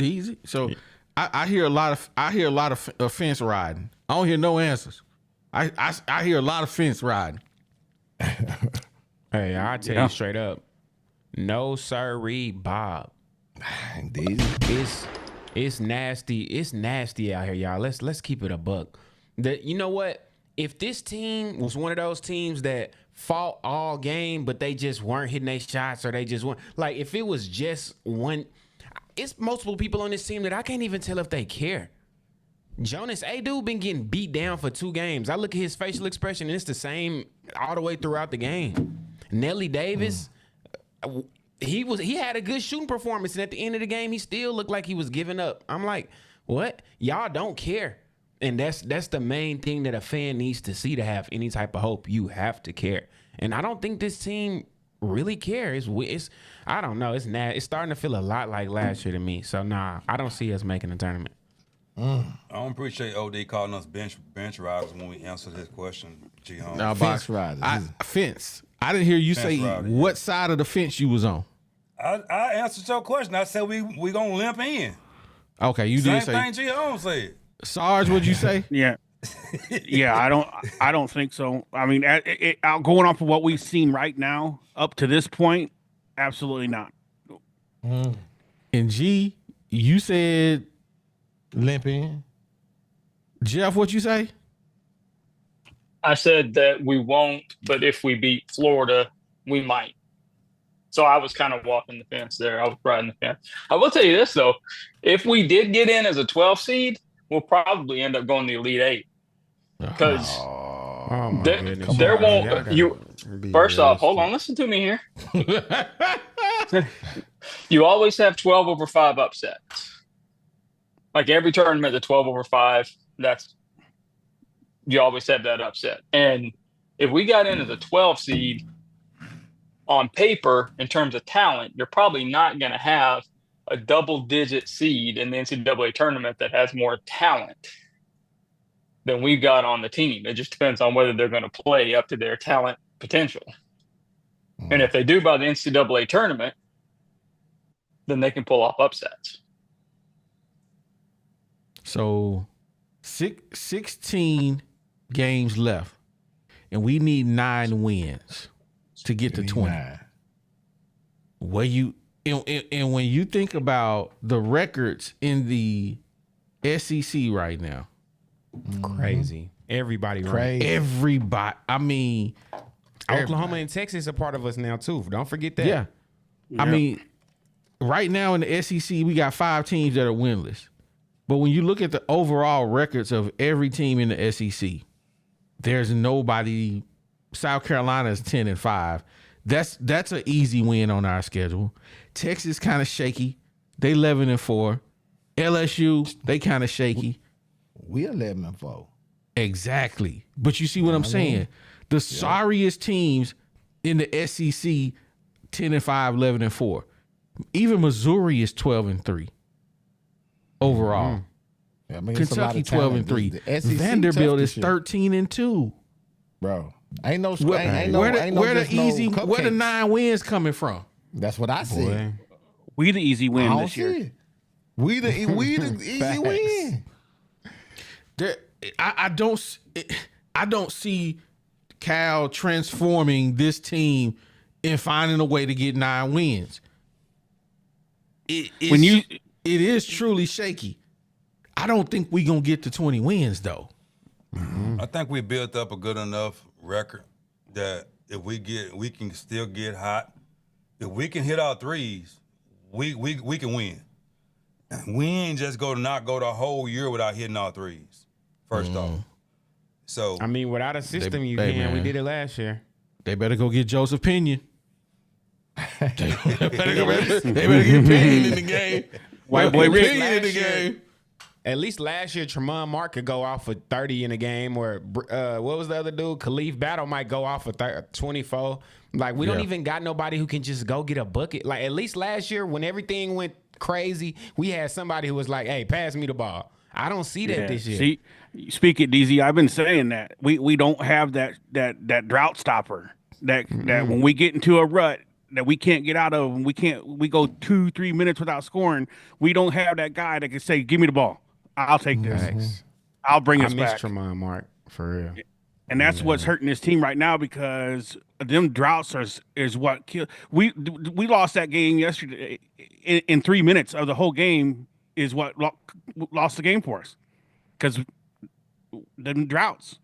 Easy. So I hear a lot of fence riding. I don't hear no answers. I hear a lot of fence riding. Hey, I'll tell you straight up. No sirree, Bob. Indeed. It's nasty. It's nasty out here, y'all. Let's keep it a buck. You know what? If this team was one of those teams that fought all game, but they just weren't hitting their shots, or they just weren't, like, if it was just one, it's multiple people on this team that I can't even tell if they care. Jonas Adu been getting beat down for 2 games. I look at his facial expression, and it's the same all the way throughout the game. Nelly Davis, he had a good shooting performance, and at the end of the game, he still looked like he was giving up. I'm like, what? Y'all don't care. And that's the main thing that a fan needs to see to have any type of hope. You have to care. And I don't think this team really cares. It's I don't know. It's starting to feel a lot like last year to me. So, nah, I don't see us making the tournament. I don't appreciate OD calling us bench riders when we answered his question, G. Holmes. Now, Fence Box, riders. Fence. I didn't hear you say rider, what side of the fence you was on. I answered your question. I said we gonna limp in. Okay, you Same did say. thing G. Holmes said. Sarge, what'd you say? Yeah. Yeah, I don't think so. Going off of what we've seen right now up to this point, absolutely not. And G, you said Limp in. Jeff, what'd you say? I said that we won't, but if we beat Florida, we might. So I was kind of walking the fence there. I was riding the fence. I will tell you this, though. If we did get in as a 12 seed, we'll probably end up going to the Elite 8. Because there won't you. First off, hold on, listen to me here. You always have 12 over 5 upsets. Like every tournament, the 12/5, you always have that upset. And if we got into the 12 seed on paper, in terms of talent, you're probably not going to have a double-digit seed in the NCAA tournament that has more talent than we've got on the team. It just depends on whether they're going to play up to their talent potential. And if they do by the NCAA tournament, then they can pull off upsets. So 16 games left, and we need 9 wins to get to 20. And when you think about the records in the SEC right now, Crazy. Everybody right. Crazy. everybody, I mean, Oklahoma and Texas are part of us now too. Don't forget that. yeah. I mean, right now in the SEC, we got 5 teams that are winless. But when you look at the overall records of every team in the SEC, there's nobody. South Carolina is 10-5. That's an easy win on our schedule. Texas kind of shaky. They 11-4. LSU, they kind of shaky. We 11-4. Exactly. But you see what I'm saying? The sorriest teams in the SEC, 10-5, 11-4. Even Missouri is 12-3 overall. I mean, it's a lot Kentucky of talent. 12-3. The SEC Vanderbilt tough is this year. 13-2. Bro, ain't no Where the cupcakes. 9 wins coming from? That's what I said. We the easy I win don't this see year. it. We the easy win. I don't see Cal transforming this team and finding a way to get 9 wins. It is truly shaky. I don't think we gonna get to 20 wins though. I think we built up a good enough record that if we can still get hot. If we can hit our threes, we can win. We ain't just not go the whole year without hitting our threes. First off, so I mean, without a system, They- you hey, can. We man. did it last year. They better go get Joseph Pinion. They better get Pinion in the game. White boy Rick. Pinion in the game. At least last year, Tremont Mark could go off for 30 in a game, or what was the other dude? Khalif Battle might go off for 24. Like, we don't even got nobody who can just go get a bucket. Like, at least last year, when everything went crazy, we had somebody who was like, hey, pass me the ball. I don't see that this year. See, speak it, DZ. I've been saying that we don't have that drought stopper. That when we get into a rut that we can't get out of, and we go 2-3 minutes without scoring. We don't have that guy that can say, "Give me the ball. I'll take this. Facts. I'll bring I us miss back." Tremont Mark for real. And that's what's hurting this team right now, because them droughts is what kill. We lost that game yesterday in 3 minutes of the whole game is what lost the game for us, because them droughts.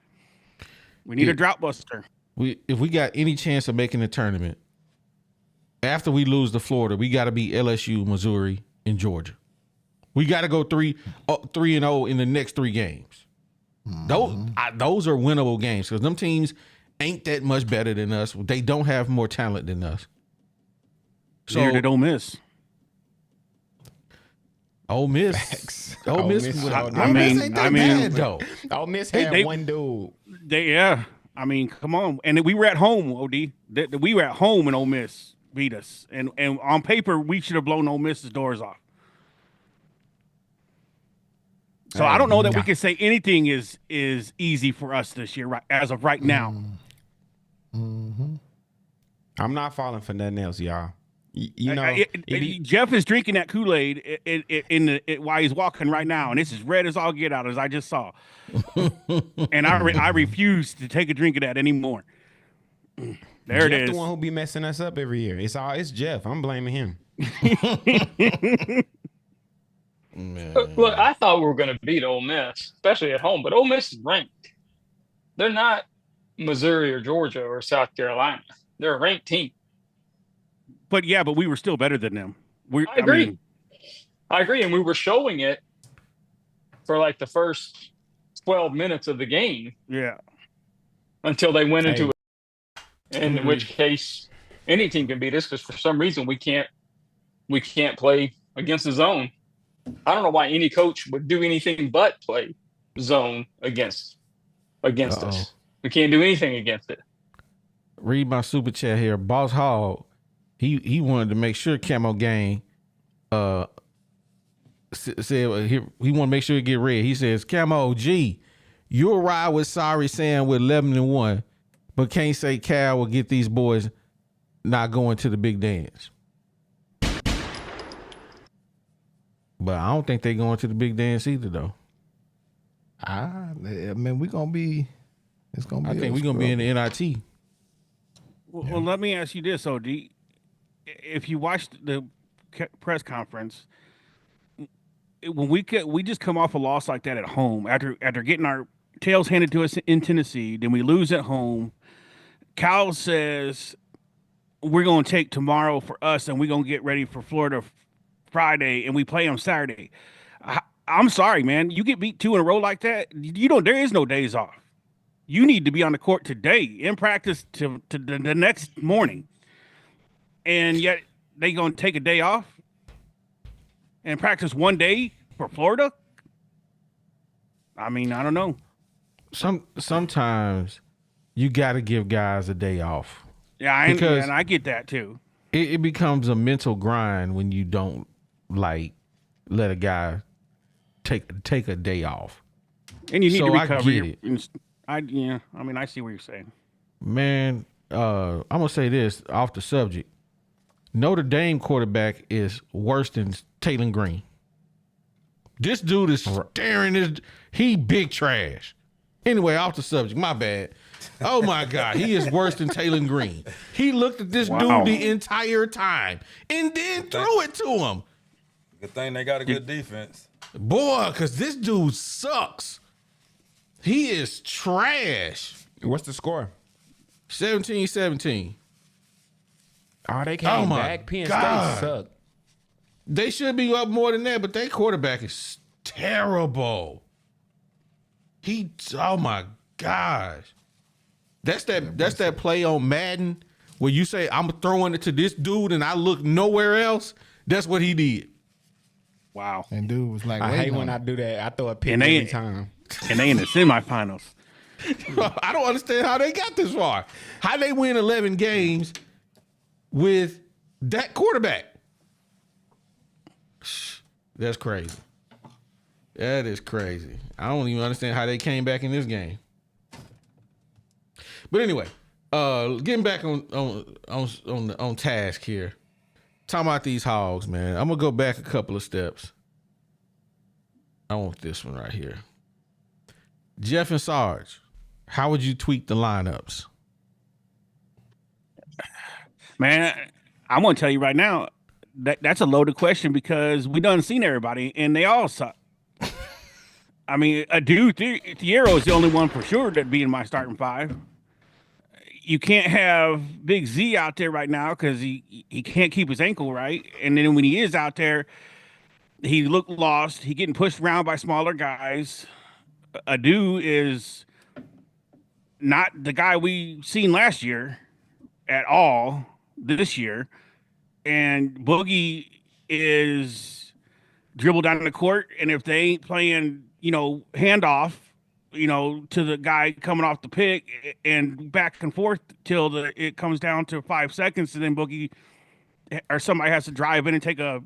We need a drought buster. If we got any chance of making the tournament, after we lose to Florida, we got to beat LSU, Missouri, and Georgia. We got to go 3-0 in the next 3 games. Those are winnable games, because them teams ain't that much better than us. They don't have more talent than us. So Neither did Ole Miss. Ole Miss. Ole Miss. I mean, though. Ole Miss had one dude. I mean, come on. And we were at home, OD. We were at home and Ole Miss beat us. And on paper, we should have blown Ole Miss's doors off. So I don't know that we can say anything is easy for us this year, right, as of right now. I'm not falling for nothing else, y'all. You know, Jeff is drinking that Kool-Aid while he's walking right now, and it's as red as all get out, as I just saw. And I refuse to take a drink of that anymore. There Jeff it is. the one who be messing us up every year. It's Jeff. I'm blaming him. Look, I thought we were going to beat Ole Miss, especially at home, but Ole Miss is ranked. They're not Missouri or Georgia or South Carolina. They're a ranked team. But we were still better than them. I agree. I agree, and we were showing it for like the first 12 minutes of the game. Yeah. Until they went into it, in which case any team can beat us, because for some reason we can't play against the zone. I don't know why any coach would do anything but play zone against us. We can't do anything against it. Read my super chat here. Boss Hall, he wanted to make sure Camo Gang said he want to make sure it get read. He says, Camo G, you'll ride with Sorry Sam with 11-1, but can't say Cal will get these boys not going to the big dance. But I don't think they going to the big dance either, though. I mean, we're gonna be. It's gonna be. I think we're gonna be in the NIT. Well, let me ask you this, OD. If you watched the press conference, when we just come off a loss like that at home, after getting our tails handed to us in Tennessee, then we lose at home. Cal says we're going to take tomorrow for us, and we're going to get ready for Florida Friday, and we play on Saturday. I'm sorry, man. You get beat 2 in a row like that, there is no days off. You need to be on the court today in practice to the next morning. And yet they going to take a day off and practice one day for Florida? I mean, I don't know. Sometimes you got to give guys a day off. Yeah, I get that too. It becomes a mental grind when you don't let a guy take a day off. And you need to recover. I get it. I see what you're saying. Man, I'm gonna say this off the subject. Notre Dame quarterback is worse than Taylor Green. This dude is staring. He big trash. Anyway, off the subject. My bad. Oh my God, he is worse than Taylor Green. He looked at this dude the entire time and then threw it to him. Good thing they got a good defense. Boy, because this dude sucks. He is trash. What's the score? 17-17. Oh, they came back. Penn State suck. They should be up more than that, but their quarterback is terrible. Oh my gosh. That's that play on Madden where you say, I'm throwing it to this dude and I look nowhere else. That's what he did. Wow. And dude was like, I hate when I do that. I throw a pick every time. And they in the semifinals. I don't understand how they got this far. How they win 11 games with that quarterback? That's crazy. That is crazy. I don't even understand how they came back in this game. But anyway, getting back on task here. Talking about these Hogs, man. I'm gonna go back a couple of steps. I want this one right here. Jeff and Sarge, how would you tweak the lineups? Man, I'm gonna tell you right now, that's a loaded question because we done seen everybody and they all suck. I mean, a dude, Thiero is the only one for sure that'd be in my starting 5. You can't have Big Z out there right now because he can't keep his ankle right. And then when he is out there, he looked lost. He getting pushed around by smaller guys. Adu is not the guy we seen last year at all this year. And Boogie is dribble down the court. And if they ain't playing, handoff, to the guy coming off the pick and back and forth till it comes down to 5 seconds, and then Boogie or somebody has to drive in and take a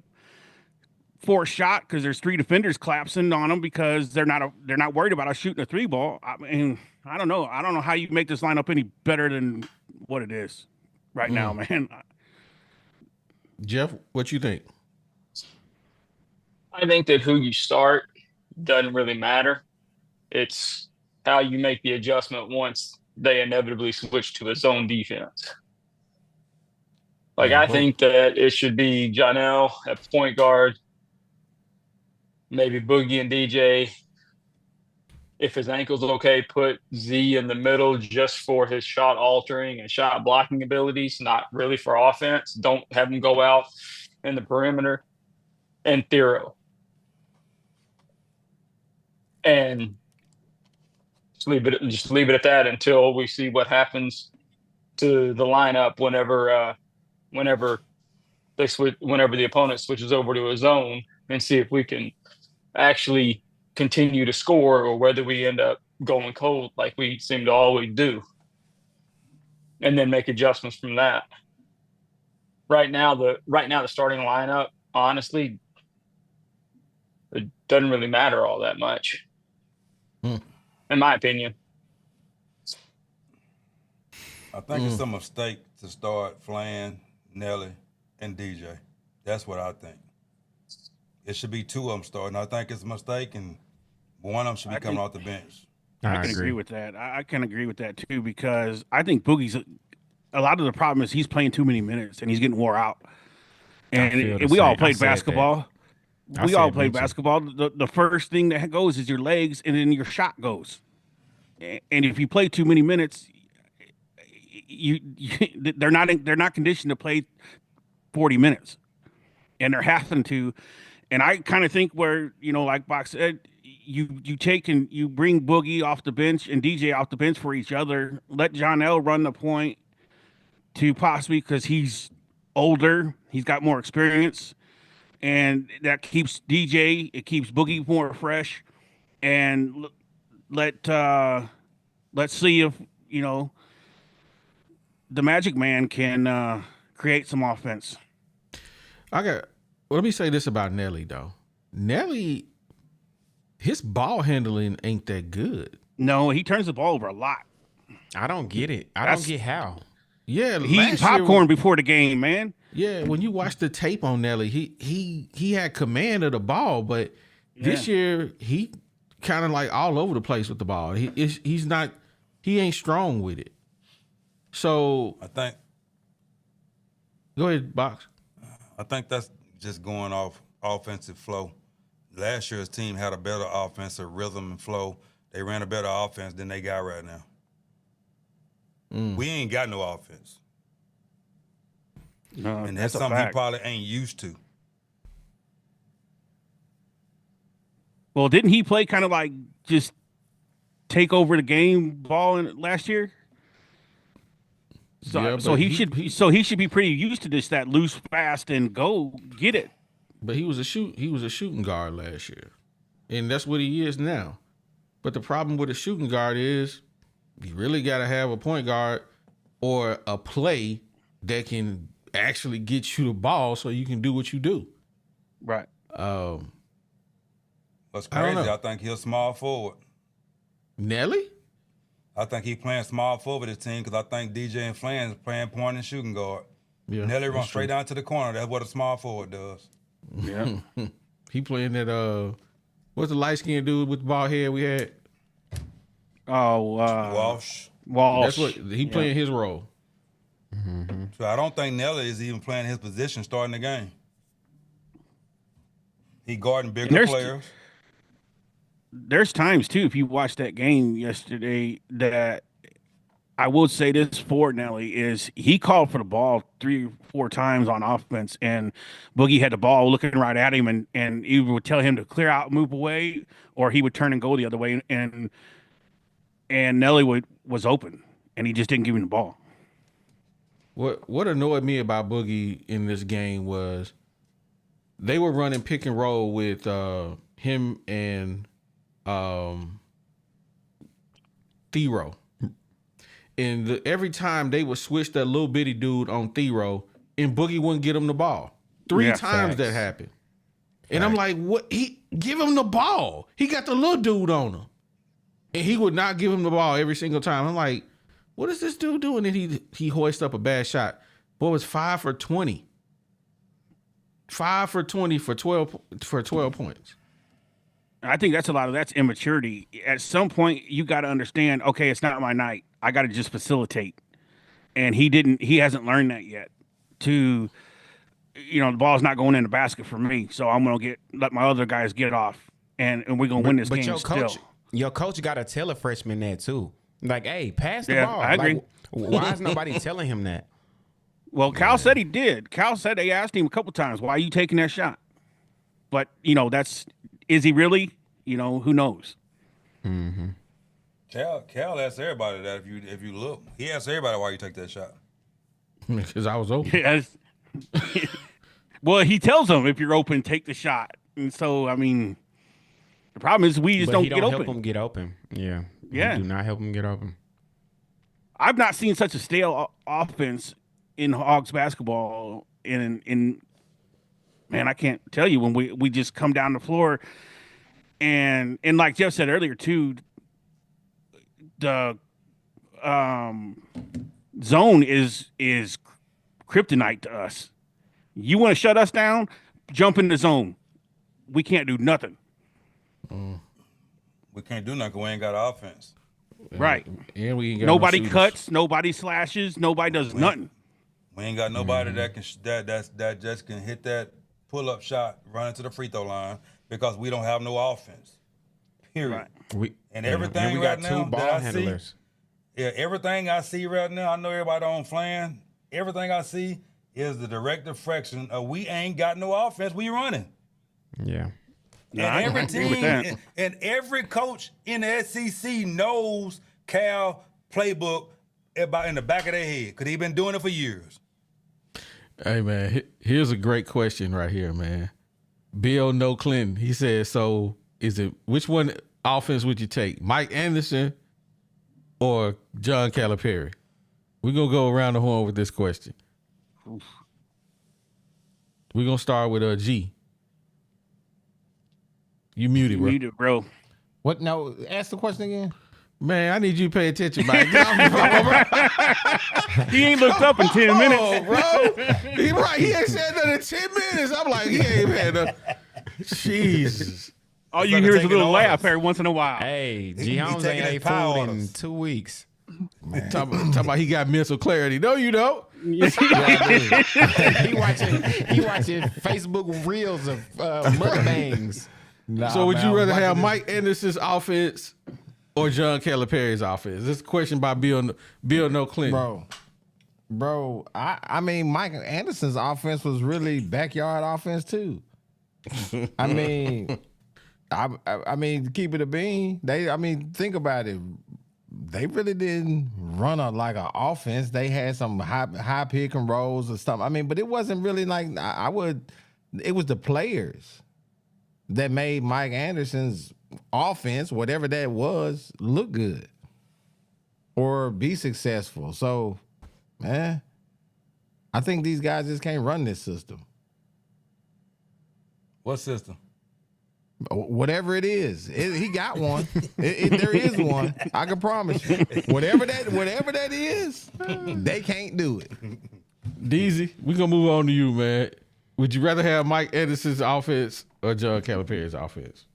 forced shot because there's 3 defenders collapsing on them because they're not worried about us shooting a 3 ball. I mean, I don't know how you make this lineup any better than what it is right now, man. Jeff, what you think? I think that who you start doesn't really matter. It's how you make the adjustment once they inevitably switch to a zone defense. I think that it should be Janelle at point guard, maybe Boogie and DJ. If his ankle's okay, put Z in the middle just for his shot altering and shot blocking abilities, not really for offense. Don't have him go out in the perimeter. And Thiero. And just leave it at that until we see what happens to the lineup whenever the opponent switches over to a zone and see if we can actually continue to score or whether we end up going cold like we seem to always do, and then make adjustments from that. Right now the starting lineup, honestly, it doesn't really matter all that much, in my opinion. I think it's a mistake to start Flan, Nelly, and DJ. That's what I think. It should be two of them starting. I think it's a mistake, and one of them should be coming off the bench. I can agree with that. I can agree with that too, because I think Boogie's a lot of the problem is he's playing too many minutes and he's getting wore out. And we all played basketball. We all played basketball. The first thing that goes is your legs, and then your shot goes. And if you play too many minutes, they're not conditioned to play 40 minutes, and they're having to. And I kind of think where, like Box said, you take and you bring Boogie off the bench and DJ off the bench for each other. Let John L run the point to possibly, because he's older, he's got more experience, and that keeps DJ, it keeps Boogie more fresh. And let's see if the Magic Man can create some offense. Let me say this about Nelly, though. Nelly, his ball handling ain't that good. No, he turns the ball over a lot. I don't get it. I don't get how. Yeah, he eat popcorn before the game, man. Yeah, when you watch the tape on Nelly, he had command of the ball, but this year he kind of like all over the place with the ball. He ain't strong with it. So I think. Go ahead, Box. I think that's just going off offensive flow. Last year's team had a better offensive rhythm and flow. They ran a better offense than they got right now. We ain't got no offense. And that's something he probably ain't used to. Well, didn't he play kind of like just take over the game ball last year? So he should be pretty used to this, that loose, fast, and go get it. But he was a shooting guard last year, and that's what he is now. But the problem with a shooting guard is you really got to have a point guard or a play that can actually get you the ball so you can do what you do. Right. What's crazy, I think he's small forward. Nelly? I think he playing small forward this team because I think DJ and Flan is playing point and shooting guard. Yeah, Nelly runs straight down to the corner. That's what a small forward does. Yeah. He playing that, what's the light-skinned dude with the bald head we had? Walsh. That's what he playing his role. Mm-hmm. So I don't think Nelly is even playing his position starting the game. He guarding bigger players. There's times too, if you watched that game yesterday, that I will say this for Nelly is he called for the ball 3 or 4 times on offense, and Boogie had the ball looking right at him, and either would tell him to clear out, move away, or he would turn and go the other way, and Nelly was open, and he just didn't give him the ball. What annoyed me about Boogie in this game was they were running pick and roll with him and Thero. And every time they would switch that little bitty dude on Thero, and Boogie wouldn't get him the ball. 3 times that happened. And I'm like, what? Give him the ball. He got the little dude on him. And he would not give him the ball every single time. I'm like, what is this dude doing? And he hoists up a bad shot. Boy, it was 5 for 20. 5 for 20 for 12 points. I think that's immaturity. At some point, you got to understand, okay, it's not my night. I got to just facilitate. And he hasn't learned that yet. The ball's not going in the basket for me, so I'm going to let my other guys get off, and we're going to win this game still. Your coach got to tell a freshman that too. Like, hey, pass the ball. I agree. Why is nobody telling him that? Well, Cal said he did. Cal said they asked him a couple times, why are you taking that shot? But, is he really? Who knows? Mm-hmm. Cal asks everybody that if you look. He asks everybody why you take that shot. Because I was open. Yes. Well, he tells them if you're open, take the shot. And so, I mean, the problem is we just But don't he get don't open. help them get open. Yeah. Yeah. He do not help them get open. I've not seen such a stale offense in Hogs basketball in man, I can't tell you when we just come down the floor and like Jeff said earlier too, the zone is kryptonite to us. You want to shut us down? Jump in the zone. We can't do nothing. We can't do nothing 'cause we ain't got offense. Right. And we ain't got Nobody no shooters. cuts. Nobody slashes. Nobody does nothing. We ain't got nobody that can that just can hit that pull-up shot, run into the free throw line because we don't have no offense. Period. Right. And everything we got right now two ball that I handlers. see, everything I see right now, I know everybody on flan. Everything I see is the direct reflection of we ain't got no offense. We running. Yeah. No, I And every agree with team that. and every coach in the SEC knows Cal playbook about in the back of their head because he been doing it for years. Hey man, here's a great question right here, man. Bill No Clinton, he said, so is it which one offense would you take? Mike Anderson or John Calipari? We're gonna go around the horn with this question. We're gonna start with G. You muted, bro. Muted, bro. What? No, ask the question again. Man, I need you to pay attention, Mike. Get off the phone, bro. He ain't looked up in 10 minutes. Oh, bro. He right. He ain't said nothing in 10 minutes. I'm like, he ain't had no. Jesus. All you Started hear is a taking little laugh orders. every once in a while. Hey, He G Holmes taking ain't his ate power food in orders. 2 weeks. Talking about he got mental clarity. No, you don't. he watching Facebook reels of mukbangs. Nah, So would man, you I'm rather watching have this- Mike Anderson's offense or John Calipari's offense? This is a question by Bill No Clinton. Bro, I mean, Mike Anderson's offense was really backyard offense too. I mean, I mean, keep it a bean. Think about it. They really didn't run like an offense. They had some high pick and rolls or stuff. I mean, but it wasn't really like it was the players that made Mike Anderson's offense, whatever that was, look good or be successful. So, man, I think these guys just can't run this system. What system? Whatever it is, he got one. There is one. I can promise you. Whatever that is, they can't do it. Deezy, we're gonna move on to you, man. Would you rather have Mike Anderson's offense or John Calipari's offense?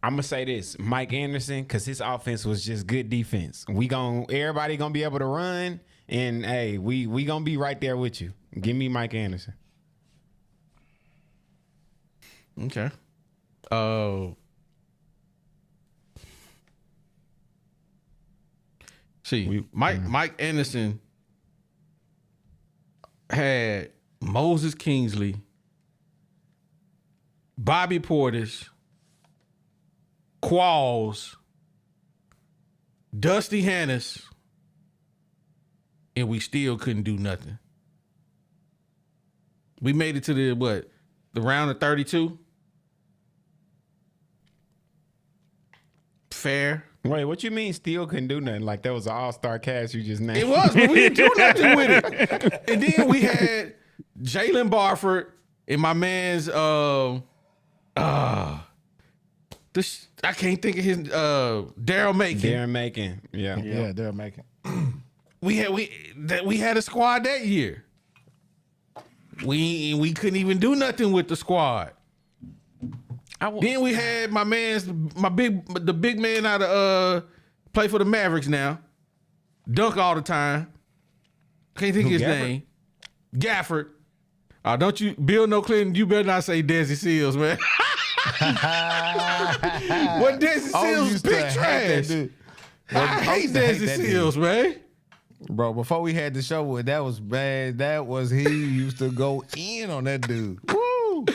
I'm gonna say this, Mike Anderson, because his offense was just good defense. Everybody gonna be able to run, and hey, we gonna be right there with you. Give me Mike Anderson. Okay. Mike Anderson had Moses Kingsley, Bobby Portis, Qualls, Dusty Hannis, and we still couldn't do nothing. We made it to the round of 32? Fair. Wait, what you mean still couldn't do nothing? Like that was an all-star cast you just named? It was, but we didn't do nothing with it. And then we had Jalen Barford and my man's I can't think of his Daryl Macon. Darren Macon. Yeah. Yeah, they're making. We had a squad that year. We couldn't even do nothing with the squad. Then we had the big man out of play for the Mavericks now. Dunk all the time. Can't think of his name. Gafford. Don't you, Bill No Clinton, you better not say Desi Seals, man. What Desi Seals is big trash. I hate Desi Seals, man. Bro, before we had the show, that was bad. He used to go in on that dude. Woo!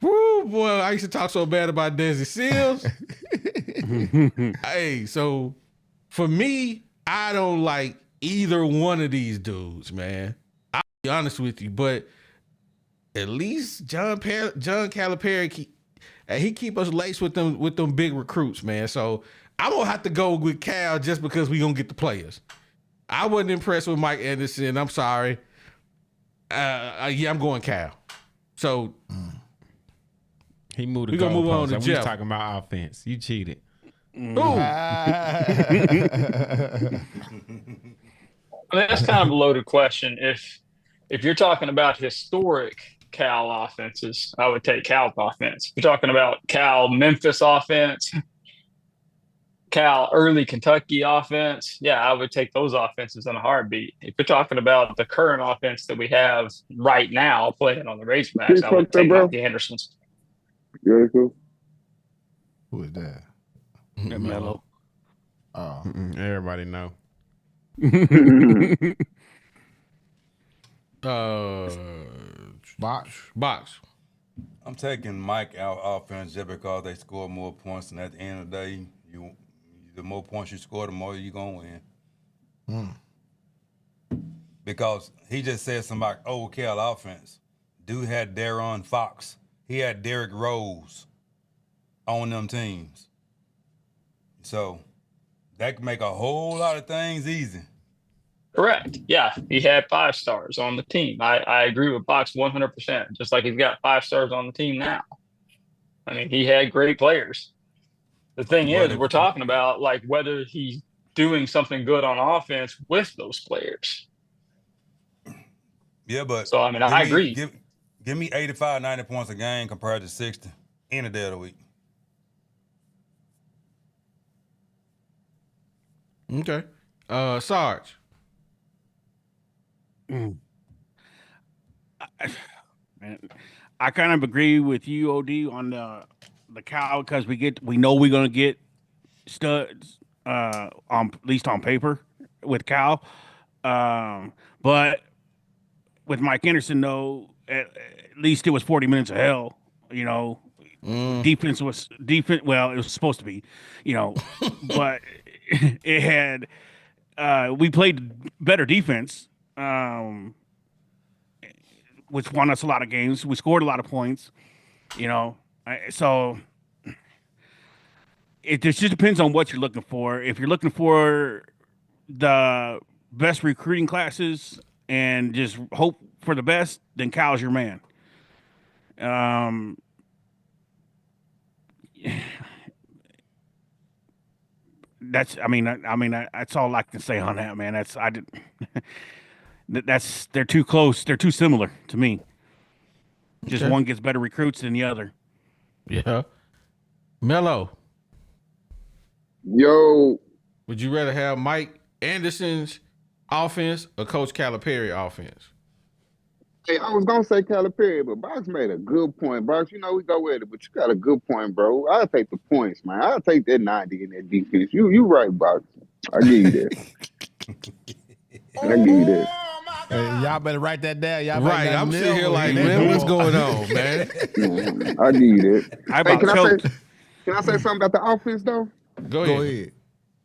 Woo, boy, I used to talk so bad about Desi Seals. Hey, so for me, I don't like either one of these dudes, man. I'll be honest with you, but at least John Calipari and he keep us laced with them big recruits, man. So I'm gonna have to go with Cal just because we gonna get the players. I wasn't impressed with Mike Anderson. I'm sorry. Yeah, I'm going Cal. So he moved. We gonna move on to We Jeff. was talking about offense. You cheated. Ooh. I mean, that's kind of a loaded question. If you're talking about historic Cal offenses, I would take Cal's offense. If you're talking about Cal Memphis offense, Cal early Kentucky offense, yeah, I would take those offenses in a heartbeat. If you're talking about the current offense that we have right now playing on the Razorbacks, I would take Mike Anderson's. Very cool. Who is that? Mello. Oh, Everybody know. Box. I'm taking Mike out offense just because they score more points, and at the end of the day, the more points you score, the more you're gonna win. Because he just said something about old Cal offense. Dude had Darron Fox. He had Derrick Rose on them teams. So that can make a whole lot of things easy. Correct. Yeah, he had 5 stars on the team. I agree with Box 100%. Just like he's got 5 stars on the team now. I mean, he had great players. The thing is, we're talking about like whether he's doing something good on offense with those players. Yeah, but so I mean, I agree. Give me 85, 90 points a game compared to 60 any day of the week. Okay. Sarge. Man, I kind of agree with you, OD, on the Cal because we know we're gonna get studs at least on paper with Cal, but with Mike Anderson, though, at least it was 40 minutes of hell. You know, defense was defense. Well, it was supposed to be, you know, but it had. We played better defense. Which won us a lot of games. We scored a lot of points, you know. So it just depends on what you're looking for. If you're looking for the best recruiting classes and just hope for the best, then Cal's your man. That's all I can say on that, man. They're too close. They're too similar to me. Just one gets better recruits than the other. Yeah. Mello. Yo. Would you rather have Mike Anderson's offense or Coach Calipari offense? Hey, I was gonna say Calipari, but Box made a good point. Box, you know we go with it, but you got a good point, bro. I'll take the points, man. I'll take that 90 in that defense. You right, Box. I give you that. I give you that. Hey, y'all better write that down. Y'all right, I'm sitting here like, man, what's going on, man? I give you that. Hey, can I say something about the offense though? Go ahead.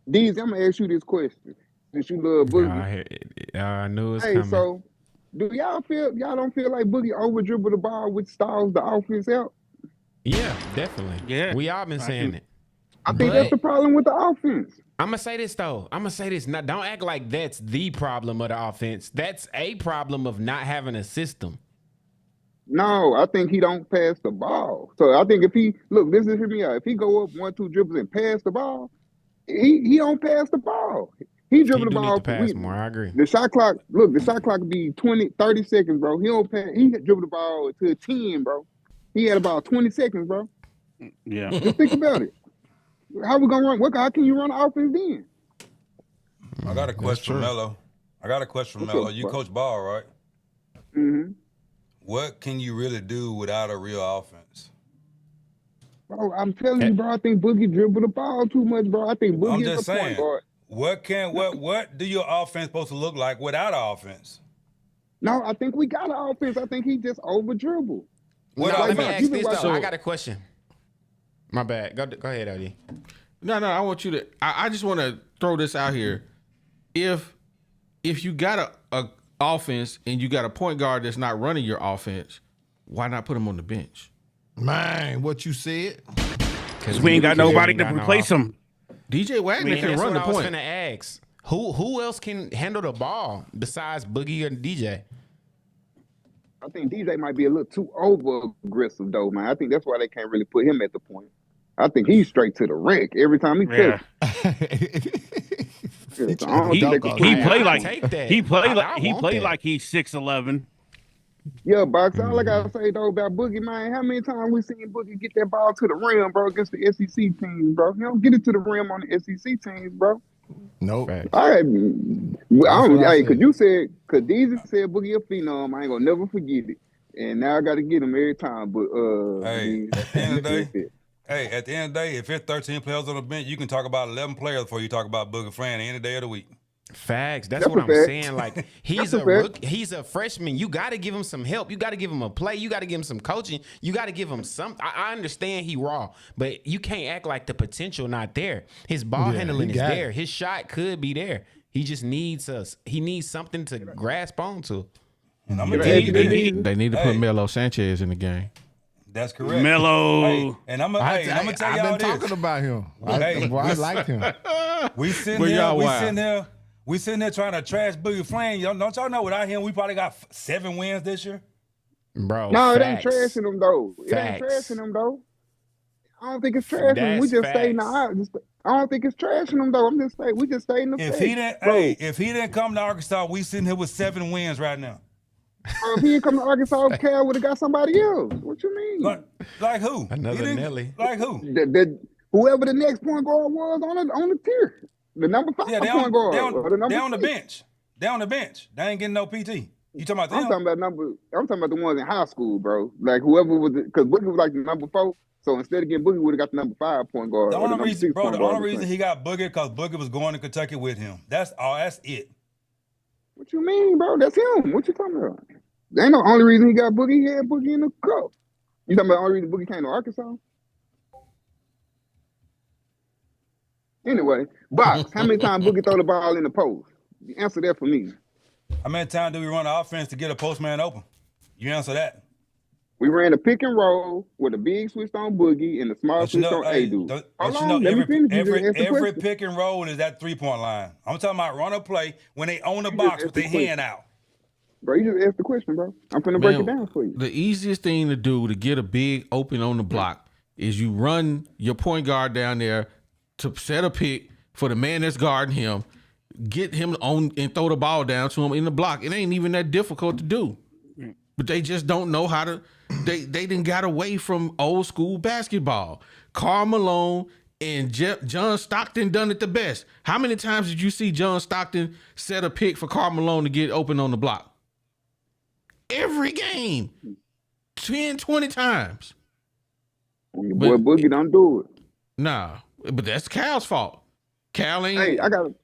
Deez, I'm gonna ask you this question. Since you love Boogie. I knew it was hey, coming. So do y'all don't feel like Boogie over dribble the ball, which stalls the offense out? Yeah, definitely. Yeah. We all been saying it. I think that's the problem with the offense. I'm gonna say this though. Now, don't act like that's the problem of the offense. That's a problem of not having a system. No, I think he don't pass the ball. So I think if he hear me out. If he go up 1-2 dribbles and pass the ball, he don't pass the ball. He dribble the ball. Need to pass more. I agree. The shot clock could be 20, 30 seconds, bro. He don't pass. He dribble the ball to 10, bro. He had about 20 seconds, bro. Yeah. Just think about it. How we gonna run? How can you run the offense then? I got a question for Mello. You coach ball, right? Mm-hmm. What can you really do without a real offense? Bro, I'm telling you, bro. I think Boogie dribble the ball too much, bro. I think Boogie is the point guard. What do your offense supposed to look like without an offense? No, I think we got an offense. I think he just over dribble. Let me ask this though. I got a question. My bad. Go ahead, OD. No, I want you to. I just want to throw this out here. If you got a offense and you got a point guard that's not running your offense, why not put him on the bench? Man, what you said? Because we ain't got nobody to replace him. DJ Wagner can run the point. I was gonna ask. Who else can handle the ball besides Boogie and DJ? I think DJ might be a little too over aggressive though, man. I think that's why they can't really put him at the point. I think he's straight to the wreck every time he touches. He play like he's 6'11". Yeah, Box. All I gotta say though about Boogie, man, how many times we seen Boogie get that ball to the rim, bro, against the SEC teams, bro? He don't get it to the rim on the SEC teams, bro. Nope. Hey, cause Deezy said Boogie a phenom. I ain't gonna never forget it. And now I gotta get him every time. But hey, at the end of the day, if it's 13 players on the bench, you can talk about 11 players before you talk about Boogie Fran any day of the week. Facts. That's what I'm saying. Like he's a freshman. You got to give him some help. You got to give him a play. You got to give him some coaching. You got to give him some. I understand he raw, but you can't act like the potential not there. His ball handling is there. His shot could be there. He just needs us. He needs something to grasp onto. And I'm gonna tell you, they need to put Melo Sanchez in the game. That's correct. Melo. Hey, and I'm gonna tell y'all this. I've been talking about him. I like him. We sitting there trying to trash Boogie Fran. Don't y'all know without him, we probably got 7 wins this year? Bro, no, facts. It ain't trashing him, though. I don't think it's trashing him. We just stay in the I don't think it's trashing him, though. I'm just saying, we just stay in the if he didn't come to Arkansas, we sitting here with 7 wins right now. If he didn't come to Arkansas, Cal would have got somebody else. What you mean? Like who? Another Nelly. Like who? Whoever the next point guard was on the tier. The number 5 point guard. They on the bench. They on the bench. They ain't getting no PT. You talking about them? I'm talking about the ones in high school, bro. Like whoever was, because Boogie was like the number 4. So instead of getting Boogie, would have got the number 5 point guard. The only reason he got Boogie because Boogie was going to Kentucky with him. That's all. That's it. What you mean, bro? That's him. What you talking about? That ain't the only reason he got Boogie. He had Boogie in the cup. You talking about the only reason Boogie came to Arkansas? Anyway, Box, how many times Boogie throw the ball in the post? Answer that for me. How many times do we run the offense to get a postman open? You answer that. We ran a pick and roll with a big switch on Boogie and a small switch on A-Dude. Every pick and roll is that 3-point line. I'm talking about run a play when they own the box with their hand out. Bro, you just asked the question, bro. I'm finna break it down for you. The easiest thing to do to get a big open on the block is you run your point guard down there to set a pick for the man that's guarding him, get him on and throw the ball down to him in the block. It ain't even that difficult to do. But they just don't know how to. They didn't got away from old school basketball. Karl Malone and John Stockton done it the best. How many times did you see John Stockton set a pick for Karl Malone to get open on the block? Every game. 10, 20 times. Your boy Boogie don't do it. Nah, but that's Cal's fault. Cal ain't. Hey, I got to.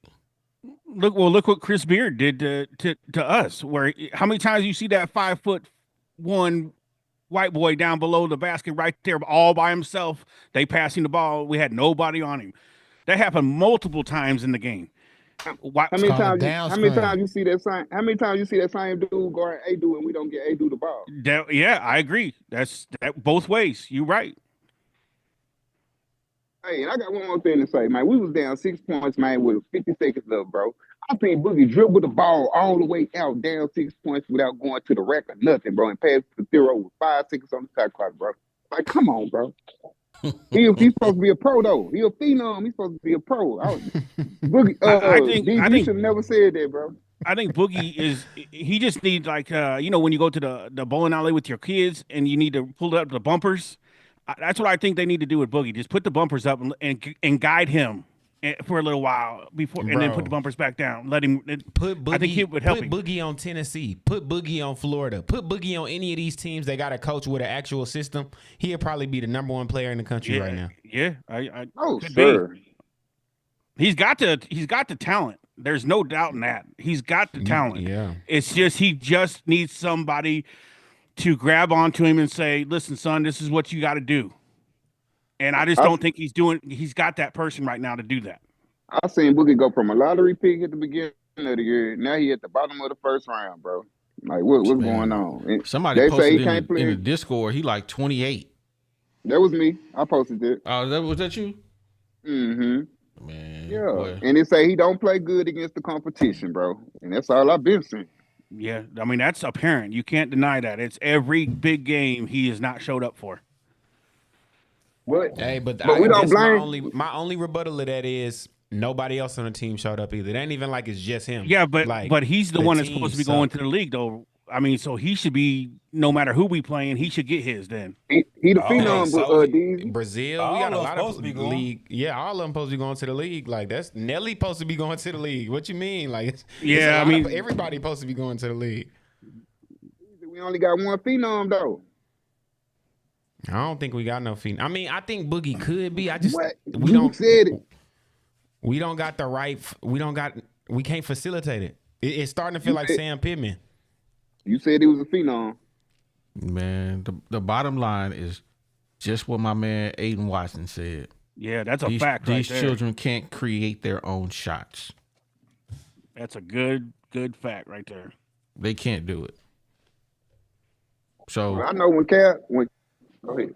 Look what Chris Beard did to us. Where how many times you see that 5'1" white boy down below the basket right there, all by himself? They passing the ball. We had nobody on him. That happened multiple times in the game. How many times you see that same dude guard A-Dude and we don't get A-Dude the ball? Yeah, I agree. That's both ways. You're right. Hey, and I got one more thing to say, man. We was down 6 points, man, with 50 seconds left, bro. I think Boogie dribbled the ball all the way out, down 6 points without going to the rack or nothing, bro, and passed to 0 with 5 seconds on the shot clock, bro. Like, come on, bro. He's supposed to be a pro, though. He a phenom. He's supposed to be a pro. Boogie, I think you should have never said that, bro. I think Boogie he just needs, like, when you go to the bowling alley with your kids and you need to pull up the bumpers. That's what I think they need to do with Boogie. Just put the bumpers up and guide him for a little while before, and then put the bumpers back down. Let him put Boogie. I think he would help. Put Boogie on Tennessee. Put Boogie on Florida. Put Boogie on any of these teams that got a coach with an actual system. He'll probably be the number 1 player in the country right now. Yeah, sure. He's got the talent. There's no doubt in that. He's got the talent. Yeah. It's just he just needs somebody to grab onto him and say, "Listen, son, this is what you got to do." And I just don't think he's got that person right now to do that. I seen Boogie go from a lottery pick at the beginning of the year. Now he at the bottom of the first round, bro. Like, what's going on? And somebody posted in the Discord, he like 28. That was me. I posted it. Oh, was that you? Mm-hmm. Man, Yeah. boy. And it say he don't play good against the competition, bro. And that's all I've been seeing. Yeah, I mean that's apparent. You can't deny that. It's every big game he has not showed up for. But Hey, but we I don't guess blame. my only rebuttal of that is nobody else on the team showed up either. It ain't even like it's just him. Yeah, but Like, he's the the one that's team supposed to be going sucked. to the league, though. I mean, so he should be no matter who we playing, he should get his then. He the Oh, phenom, so but he- DZ. Brazil, All we got a of them lot supposed of to be going. league. Yeah, all of them supposed to be going to the league. Like that's Nelly supposed to be going to the league. What you mean? Like, Yeah, I mean- everybody supposed to be going to the league. We only got one phenom though. I don't think we got no feet. I mean, I think Boogie could be. I just What? we You don't said it. we don't got the right. We can't facilitate it. It's starting to feel like said- Sam Pittman. You said he was a phenom. Man, the bottom line is just what my man Aiden Watson said. Yeah, that's a These, fact. these right there. children can't create their own shots. That's a good fact right there. They can't do it. So I know when Cal when. Go ahead.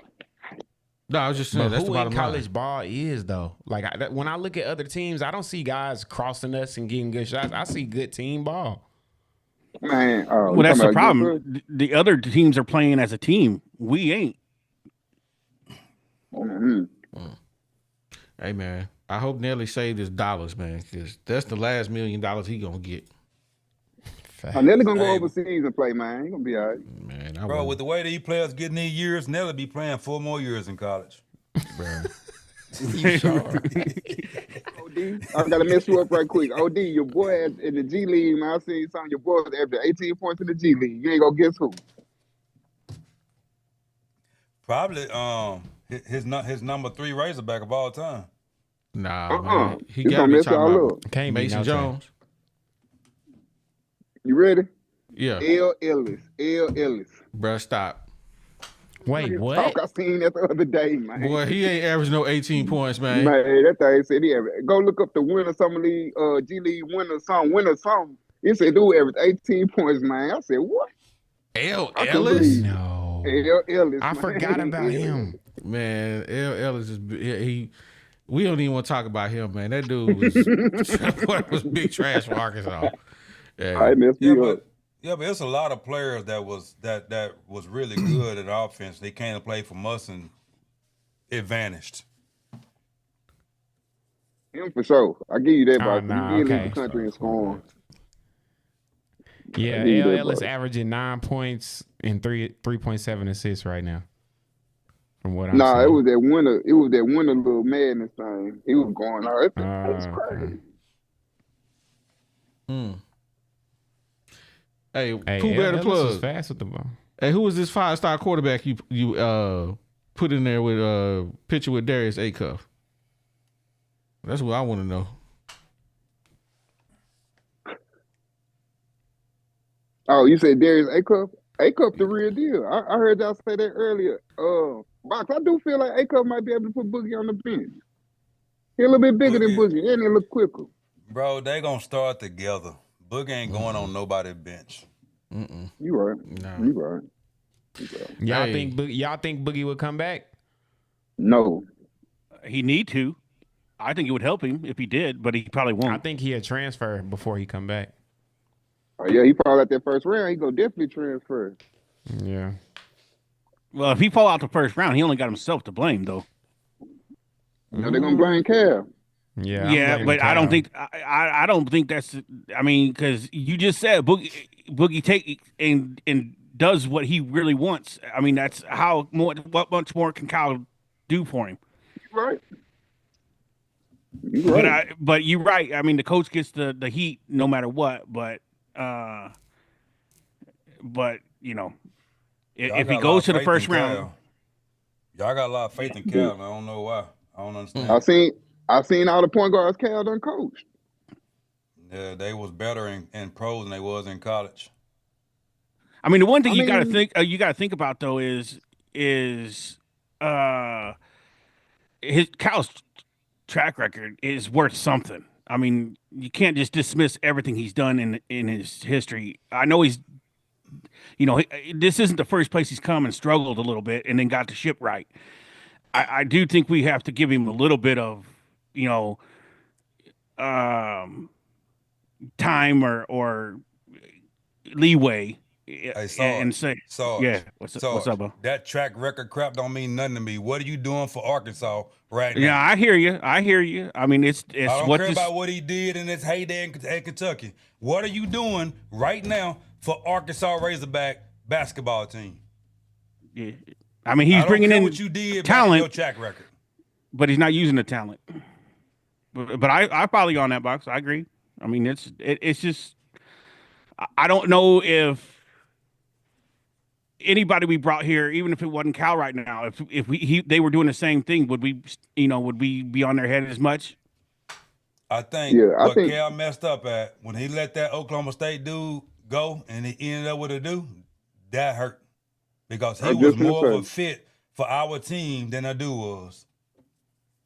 no, I was just saying But that's the who in bottom college line. ball is though? Like when I look at other teams, I don't see guys crossing us and getting good shots. I see good team ball. Man, Well, you that's talking the about problem. The other teams are playing as a team. We ain't. Mhm. Hey man, I hope Nelly saved his dollars, man, because that's the last $1 million he gonna get. Nelly gonna go Hey. overseas and play, man. He gonna be all right. Man, Bro, wouldn't- with the way these players getting these years, Nelly be playing 4 more years in college. bro. OD, I gotta mess you up right quick. OD, your boy in the G League, man. I seen some of your boys after 18 points in the G League. You ain't gonna guess who. Probably his number 3 Razorback of all time. Nah, man. He You got gonna me mess talking y'all about up. Can't be Mason no Jones. You ready? Yeah, L. Ellis. bro, stop. Wait, what? Talk, I seen that the other day, man. Boy, he ain't averaged no 18 points, man. Man, that thing said he averaged. Go look up the winner summer league, G League winner song. It said dude averaged 18 points, man. I said what? L. I couldn't Ellis? believe it. No. L. Ellis. I man. forgot about him. Man, L. Ellis is he. We don't even want to talk about him, man. That dude was big trash for Arkansas. Yeah. I messed me up. But it's a lot of players that was really good at offense. They came to play for us and it vanished. Him for sure. I give you that, Oh, bro. nah, He did lead okay. the country in scoring. Yeah, I need L. that, Ellis bro. averaging 9 points and 3.7 assists right now. From what I'm Nah, seeing. it was that winner. It was that winner little madness thing. He was going out. That's Okay. crazy. Hey, Hey, Pooh L. Bear the Ellis was plug. fast with the ball. Hey, who was this 5-star quarterback you put in there with picture with Darius Acuff? That's what I want to know. Oh, you said Darius Acuff? Acuff the real deal. I heard y'all say that earlier. Box, I do feel like Acuff might be able to put Boogie on the bench. He a little bit bigger than Boogie, and he look quicker. Bro, they gonna start together. Boogie ain't going on nobody's bench. You right. No. You right. Y'all Hey. think Boogie would come back? No. He need to. I think it would help him if he did, but he probably I won't. think he'll transfer before he come back. Oh, yeah, he probably at that first round. He gonna definitely transfer. Yeah. Well, if he fall out the first round, he only got himself to blame, though. You know, they're gonna blame Cal. Yeah. I'm Yeah, blaming but I don't Cal. think I don't think that's. I mean, because you just said Boogie take and does what he really wants. I mean, that's how more. What much more can Kyle do for him? You right. You right. But you're right. I mean, the coach gets the heat no matter what. But you know, Y'all if got he a lot goes of to the faith first in round, Cal. Y'all got a lot of faith in Cal, and I don't know why. I don't understand. I seen all the point guards Cal done coached. Yeah, they was better in pros than they was in college. I mean, the one thing I you got to mean- think think about though is his Cal's track record is worth something. I mean, you can't just dismiss everything he's done in his history. I know he's, this isn't the first place he's come and struggled a little bit and then got the ship right. I do think we have to give him a little bit of, you know, time or leeway Hey, and Sarge, say, Sarge, yeah, what's up, bro? That track record crap don't mean nothing to me. What are you doing for Arkansas right Yeah, now? I hear you. I mean, it's I don't what care this. about what he did in his heyday in Kentucky. What are you doing right now for Arkansas Razorback basketball team? Yeah. I mean, he's I don't bringing care in what you did back in talent, your track record. but he's not using the talent. But I follow you on that, box. I agree. I mean, it's just I don't know if anybody we brought here, even if it wasn't Cal right now, if they were doing the same thing, would we be on their head as much? I think Yeah, I what think- Cal messed up at when he let that Oklahoma State dude go and he ended up with a dude, that hurt. Because he I was just gonna more of a say. fit for our team than a dude was.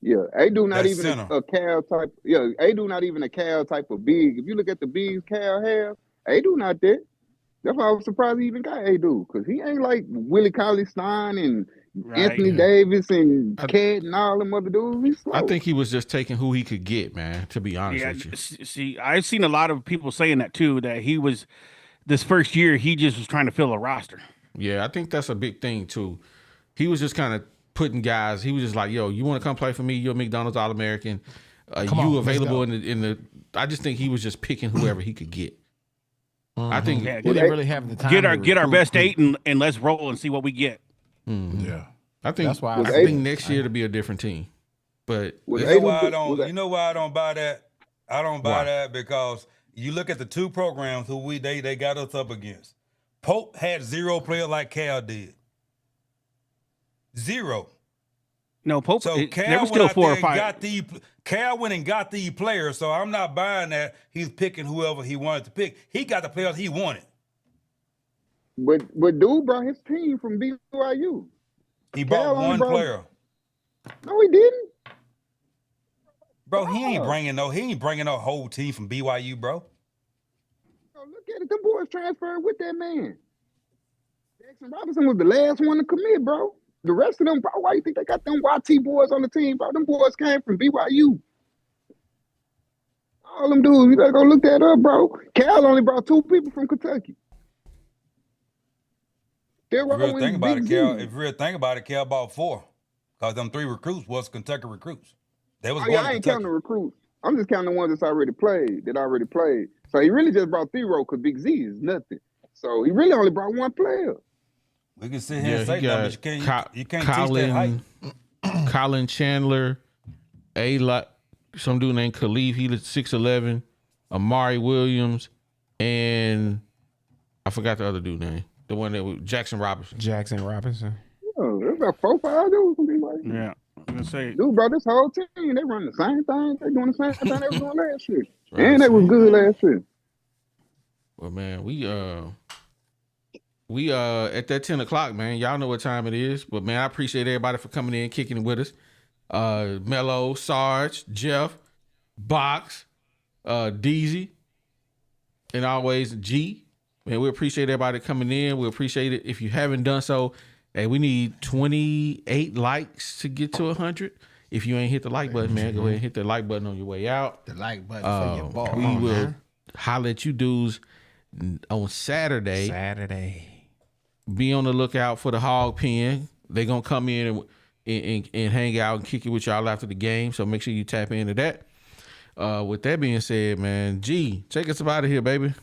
Yeah, Adu not That even center. a Cal type. Yeah, Adu not even a Cal type of big. If you look at the bigs Cal has, Adu not that. That's why I was surprised he even got Adu, because he ain't like Willie Cauley-Stein and Right. Anthony Davis and Cat and all them other dudes. He's slow. I think he was just taking who he could get, man. To be honest Yeah. with you. See, I've seen a lot of people saying that too. That he was this first year, he just was trying to fill a roster. Yeah, I think that's a big thing too. He was just kind of putting guys. He was just like, "Yo, you want to come play for me? You're a McDonald's All-American. Come You on, let's available go." in the." I just think he was just picking whoever he could get. I think. Yeah, They didn't really have the time. get to our recruit best people. eight and let's roll and see what we get. Yeah, I think that's why I I think said- next year to be a different team. But Was You know Adu- why I was don't? that- You know why I don't buy that? I don't buy Why? that because you look at the two programs who they got us up against. Pope had 0 players like Cal did. 0. No, Pope. So there Cal was went still out 4 there or and 5. got the Cal went and got the players. So I'm not buying that he's picking whoever he wanted to pick. He got the players he wanted. But dude brought his team from BYU. He Cal bought only one brought- player. No, he didn't. Bro, he ain't bringing no whole team from BYU, bro. Oh, look at it. Them boys transferred with that man. Jackson Robinson was the last one to commit, bro. The rest of them, bro, why you think they got them YT boys on the team, bro? Them boys came from BYU. All them dudes, you gotta go look that up, bro. Cal only brought 2 people from Kentucky. If you really think about it, Cal bought 4. Because them 3 recruits was Kentucky recruits. They was Oh, going yeah, to I ain't Kentucky. counting the recruits. I'm just counting the ones that already played. So he really just brought 3 because Big Z is nothing. So he really only brought 1 player. We can sit here yeah, and say he that, got but you can't teach that height. Colin Chandler, some dude named Khalif. He was 6'11". Amari Williams, and I forgot the other dude name. The one that was Jackson Robinson. Jackson Robinson. Oh, there's about 4, 5 dudes from BYU. Yeah, I'm gonna say. Dude, bro, this whole team, they run the same thing. They doing the same thing they was doing last year. And they was good last year. Well, man, we at that 10 o'clock, man. Y'all know what time it is. But man, I appreciate everybody for coming in, kicking it with us. Mello, Sarge, Jeff, Box, Deezy, and always G. Man, we appreciate everybody coming in. We appreciate it. If you haven't done so, hey, we need 28 likes to get to 100. If you ain't hit the like button, man, go ahead and hit the like button on your way out. The like button for your ball. We will holler at you dudes on Saturday. Be on the lookout for the hog pen. They're going to come in and hang out and kick it with y'all after the game. So make sure you tap into that. With that being said, man, G, take us out of here, baby.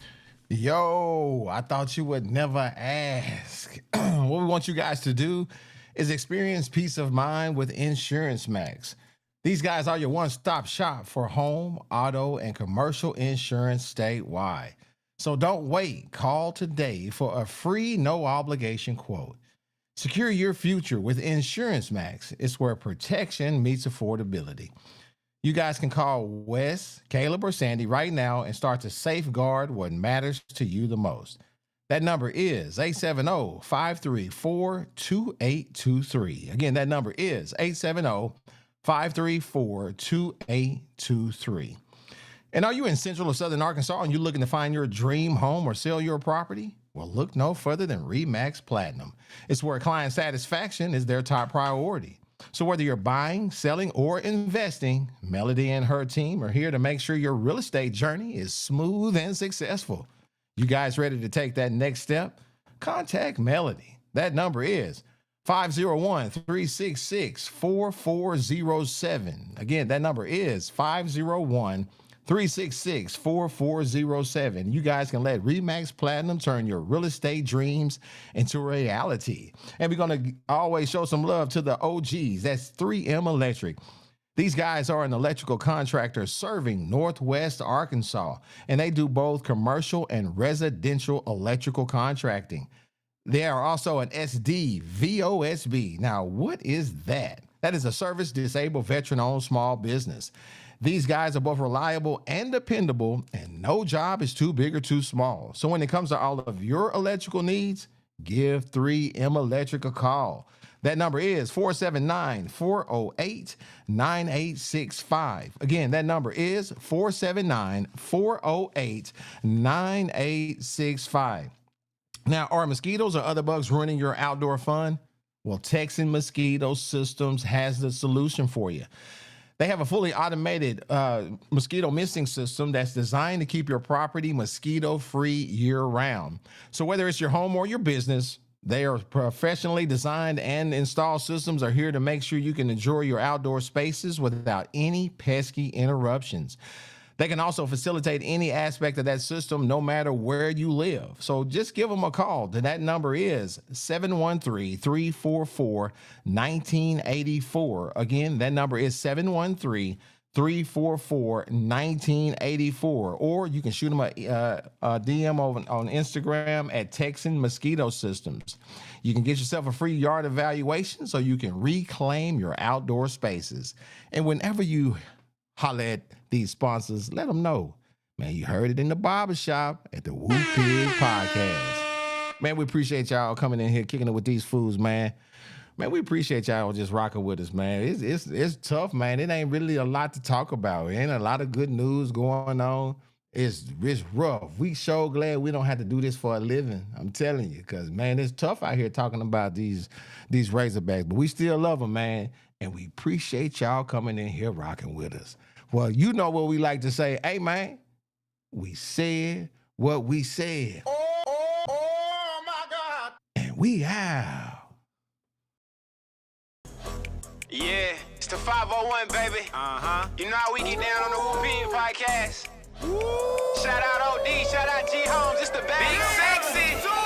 Yo, I thought you would never ask. What we want you guys to do is experience peace of mind with Insurance Max. These guys are your one-stop shop for home, auto, and commercial insurance statewide. So don't wait. Call today for a free, no-obligation quote. Secure your future with Insurance Max. It's where protection meets affordability. You guys can call Wes, Caleb, or Sandy right now and start to safeguard what matters to you the most. That number is 870-534-2823. Again, that number is 870-534-2823. And are you in Central or Southern Arkansas and you're looking to find your dream home or sell your property? Well, look no further than RE/MAX Platinum. It's where client satisfaction is their top priority. So whether you're buying, selling, or investing, Melody and her team are here to make sure your real estate journey is smooth and successful. You guys ready to take that next step? Contact Melody. That number is 501-366-4407. Again, that number is 501-366-4407. You guys can let Remax Platinum turn your real estate dreams into reality. And we're going to always show some love to the OGs. That's 3M Electric. These guys are an electrical contractor serving Northwest Arkansas, and they do both commercial and residential electrical contracting. They are also an SDVOSB. Now, what is that? That is a service-disabled, veteran-owned small business. These guys are both reliable and dependable, and no job is too big or too small. So when it comes to all of your electrical needs, give 3M Electric a call. That number is 479-408-9865. Again, that number is 479-408-9865. Now, are mosquitoes or other bugs ruining your outdoor fun? Well, Texan Mosquito Systems has the solution for you. They have a fully automated mosquito misting system that's designed to keep your property mosquito-free year-round. So whether it's your home or your business, they are professionally designed and installed systems are here to make sure you can enjoy your outdoor spaces without any pesky interruptions. They can also facilitate any aspect of that system no matter where you live. So just give them a call. That number is 713-344-1984. Again, that number is 713-344-1984. Or you can shoot them a DM on Instagram at Texan Mosquito Systems. You can get yourself a free yard evaluation so you can reclaim your outdoor spaces. And whenever you holler at these sponsors, let them know, man, you heard it in the barbershop at the Whoop Pig Podcast. Man, we appreciate y'all coming in here, kicking it with these fools, man. Man, we appreciate y'all just rocking with us, man. It's tough, man. It ain't really a lot to talk about. It ain't a lot of good news going on. It's rough. We so glad we don't have to do this for a living. I'm telling you, because, man, it's tough out here talking about these Razorbacks, but we still love them, man. And we appreciate y'all coming in here rocking with us. Well, you know what we like to say. Hey, man, we said what we said. Oh my God. And we out. Yeah, it's the 501, baby. You know how we get down on the Whoop Pig Podcast. Shout out OD, shout out G Holmes, it's the bad. Big sexy.